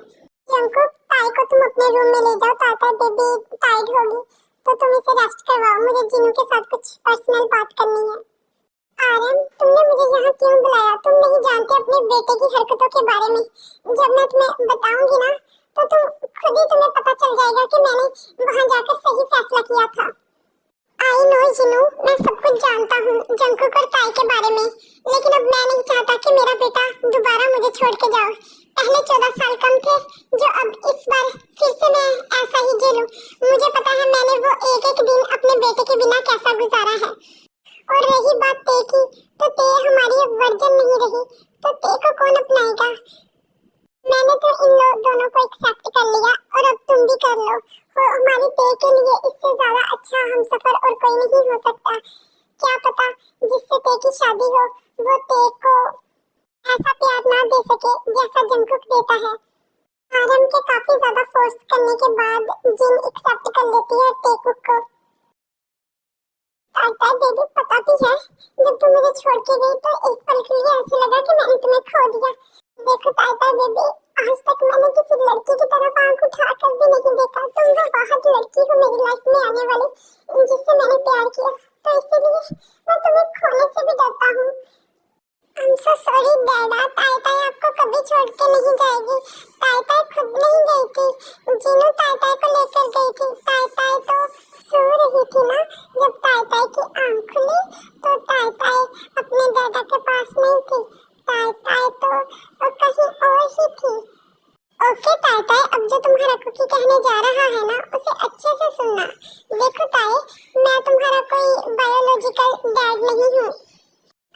जंकुक, ताई को तुम अपने रूम में ले जाओ, ताता बेबी टायर्ड होगी तो तुम इसे रेस्ट करवाओ, मुझे जिनू के साथ कुछ पर्सनल बात करनी है। आरएम, तुमने मुझे यहाँ क्यों बुलाया? तुम नहीं जानते अपने बेटे की हरकतों के बारे में। जब मैं तुम्हें बताऊंगी ना तो तुम्हें पता चल जाएगा कि मैंने वहाँ जाकर सही फैसला किया था। आई नो जिनू, मैं सब कुछ जानता हूँ जंकुक और ताई के बारे में, लेकिन अब मैं नहीं चाहता कि मेरा बेटा दोबारा मुझे छोड़ के जाओ। पहले 14 साल कम थे जो अब इस बार फिर से मैं ऐसा ही झेलूं। मुझे पता है मैंने वो एक एक दिन अपने बेटे के बिना कैसा गुजारा है। और रही बात ते की, तो ते हमारी अब वर्जन नहीं रही, तो ते को कौन अपनाएगा? मैंने तो इन दोनों को एक्सेप्ट कर लिया और अब तुम भी कर लो। वो हमारी ते के लिए इससे ज्यादा अच्छा हम सफर और कोई नहीं हो सकता। क्या पता जिससे ते की शादी हो वो ते को ऐसा प्यार ना दे सके जैसा जंकुक देता है। आरएम के काफी ज्यादा फोर्स करने के बाद जिन एक्सेप्ट कर लेती है टेकुक को। ताता बेबी, पता भी है जब तुम मुझे छोड़ के गई तो एक पल के लिए ऐसे लगा कि मैंने तुम्हें खो दिया। देखो ताता बेबी, आज तक मैंने किसी लड़की की तरफ आंख उठाकर भी नहीं देखा। तुम वो वाहद लड़की हो मेरी लाइफ में आने वाली जिससे मैंने प्यार किया, तो इसलिए मैं तुम्हें खोने से भी डरता हूँ। I'm so sorry डैडा, ताई आपको कभी छोड़ के नहीं जाएगी। ताई खुद नहीं गई थी, जिनू ताई को लेकर गई थी। ताई तो सो रही थी ना जब ताई की आंख खुली, तो ताई अपने डैडा के पास नहीं थी। ताई तो कहीं और ही थी। ओके ताई, अब जो तुम्हारा कुकी कहने जा रहा है ना उसे अच्छे से सुनना। देखो ताई, मैं तुम्हारा कोई बायोलॉजिकल डैड नहीं हूँ।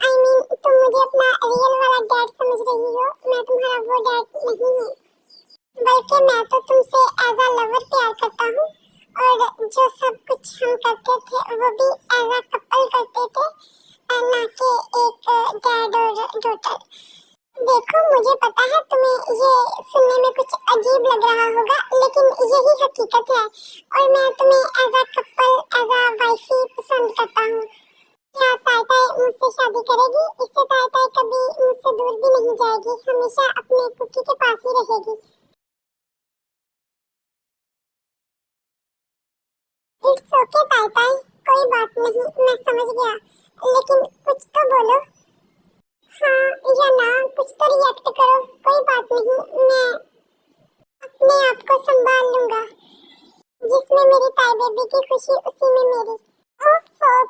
I mean, तुम मुझे अपना रियल वाला डैड समझ रही हो, मैं तुम्हारा वो डैड नहीं हूँ, बल्कि मैं तो तुमसे एज अ लवर प्यार करता हूँ और जो सब कुछ हम करते थे वो भी एज अ कपल करते थे, ना कि एक डैड और डॉटर। देखो मुझे पता है तुम्हें ये सुनने में कुछ अजीब लग रहा होगा, लेकिन यही हकीकत है और मैं तुम्हें as a couple, as a wife ही पसंद करता हूँ। क्या ताई मुझसे शादी करेगी? इससे ताई कभी मुझसे दूर भी नहीं जाएगी, हमेशा अपने कुकी के पास ही रहेगी। इट्स ओके ताई, कोई बात नहीं, मैं समझ गया, लेकिन कुछ तो बोलो। हाँ या ना, कुछ तो रिएक्ट करो। कोई बात नहीं, मैं अपने आप को संभाल लूंगा। जिसमें मेरी ताई बेबी की खुशी उसी में मेरी।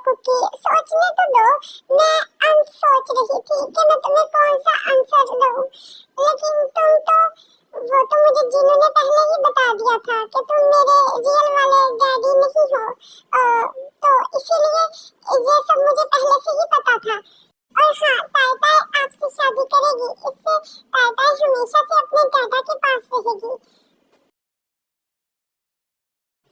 कुकी, सोचने तो दो। मैं सोच रही थी कि मैं तुम्हें कौन सा आंसर दूं, लेकिन वो तो मुझे जिनू ने पहले ही बता दिया था कि तुम मेरे रियल वाले डैडी नहीं हो, तो इसीलिए ये सब मुझे पहले से ही पता था। और हाँ, ताई आपसे शादी करेगी, इससे ताई हमेशा से अपने दादा के पास रहेगी।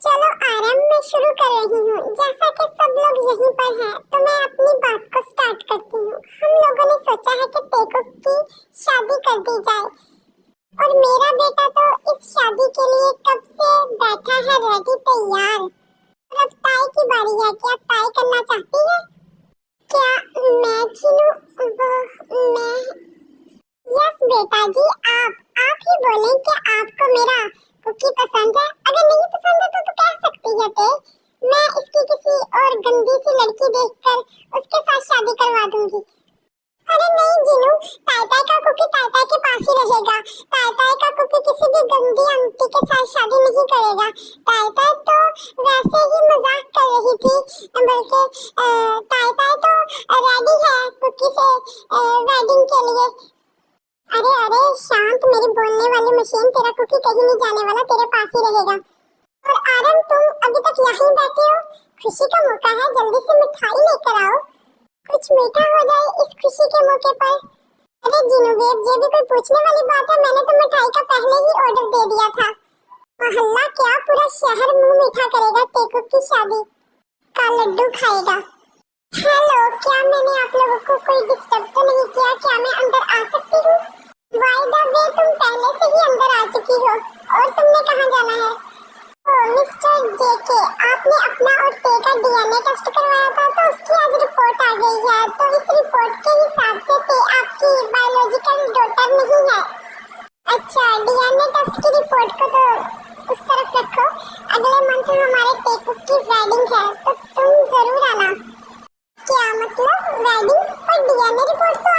चलो आरएम, मैं शुरू कर रही हूँ। जैसा कि सब लोग यहीं पर हैं, तो मैं अपनी बात को स्टार्ट करती हूँ। हम लोगों ने सोचा है कि टेकुक की शादी कर दी जाए, और मेरा बेटा तो इस शादी के लिए कब से बैठा है रेडी तैयार। अब ताई की बारी है, क्या ताई करना चाहती है? क्या मैं जिनू? मैं? यस बेटा जी, आप ही बोलें कि आपको मेरा कुकी पसंद है। अगर नहीं पसंद है तो कह सकती है ते। मैं इसकी किसी और गंदी सी लड़की देखकर उसके साथ शादी करवा दूंगी। अरे नहीं जिनू, ताई का कुकी ताई के पास ही रहेगा। ताई का कुकी किसी भी गंदी आंटी के साथ शादी नहीं करेगा। ताई तो वैसे ही मजाक कर रही थी, बल्कि ताई तो रेडी है कुकी से वेडिंग के लिए। अरे शांत मेरी बोलने वाली मशीन, तेरा कुकी कहीं नहीं जाने वाला, तेरे पास ही रहेगा। और आरएम, तुम अभी तक यहीं बैठे हो? खुशी का मौका है, जल्दी से मिठाई लेकर आओ, कुछ मीठा हो जाए इस खुशी के मौके पर। अरे जिनू बेब, ये भी कोई पूछने वाली बात है? मैंने तो मिठाई का पहले ही ऑर्डर दे दिया था। मोहल्ला क्या पूरा शहर मुंह मीठा करेगा टेकुक की शादी का लड्डू खाएगा। हेलो, क्या मैंने आप लोगों को कोई डिस्टर्ब तो नहीं किया? क्या मैं अंदर आ सकती हूँ? बाय द वे, तुम पहले से ही अंदर आ चुकी हो, और तुमने कहाँ जाना है? मिस्टर जेके, आपने अपना और ते का डीएनए टेस्ट करवाया था तो उसकी आज रिपोर्ट आ गई है। तो इस रिपोर्ट के हिसाब से ते आपकी बायोलॉजिकल डॉटर नहीं है। अच्छा, डीएनए टेस्ट की रिपोर्ट को तो उस तरफ रखो। अगले मंथ हमारे टेकुक की वेडिंग है तो तुम जरूर आना। क्या मतलब वेडिंग पर डीएनए रिपोर्ट तो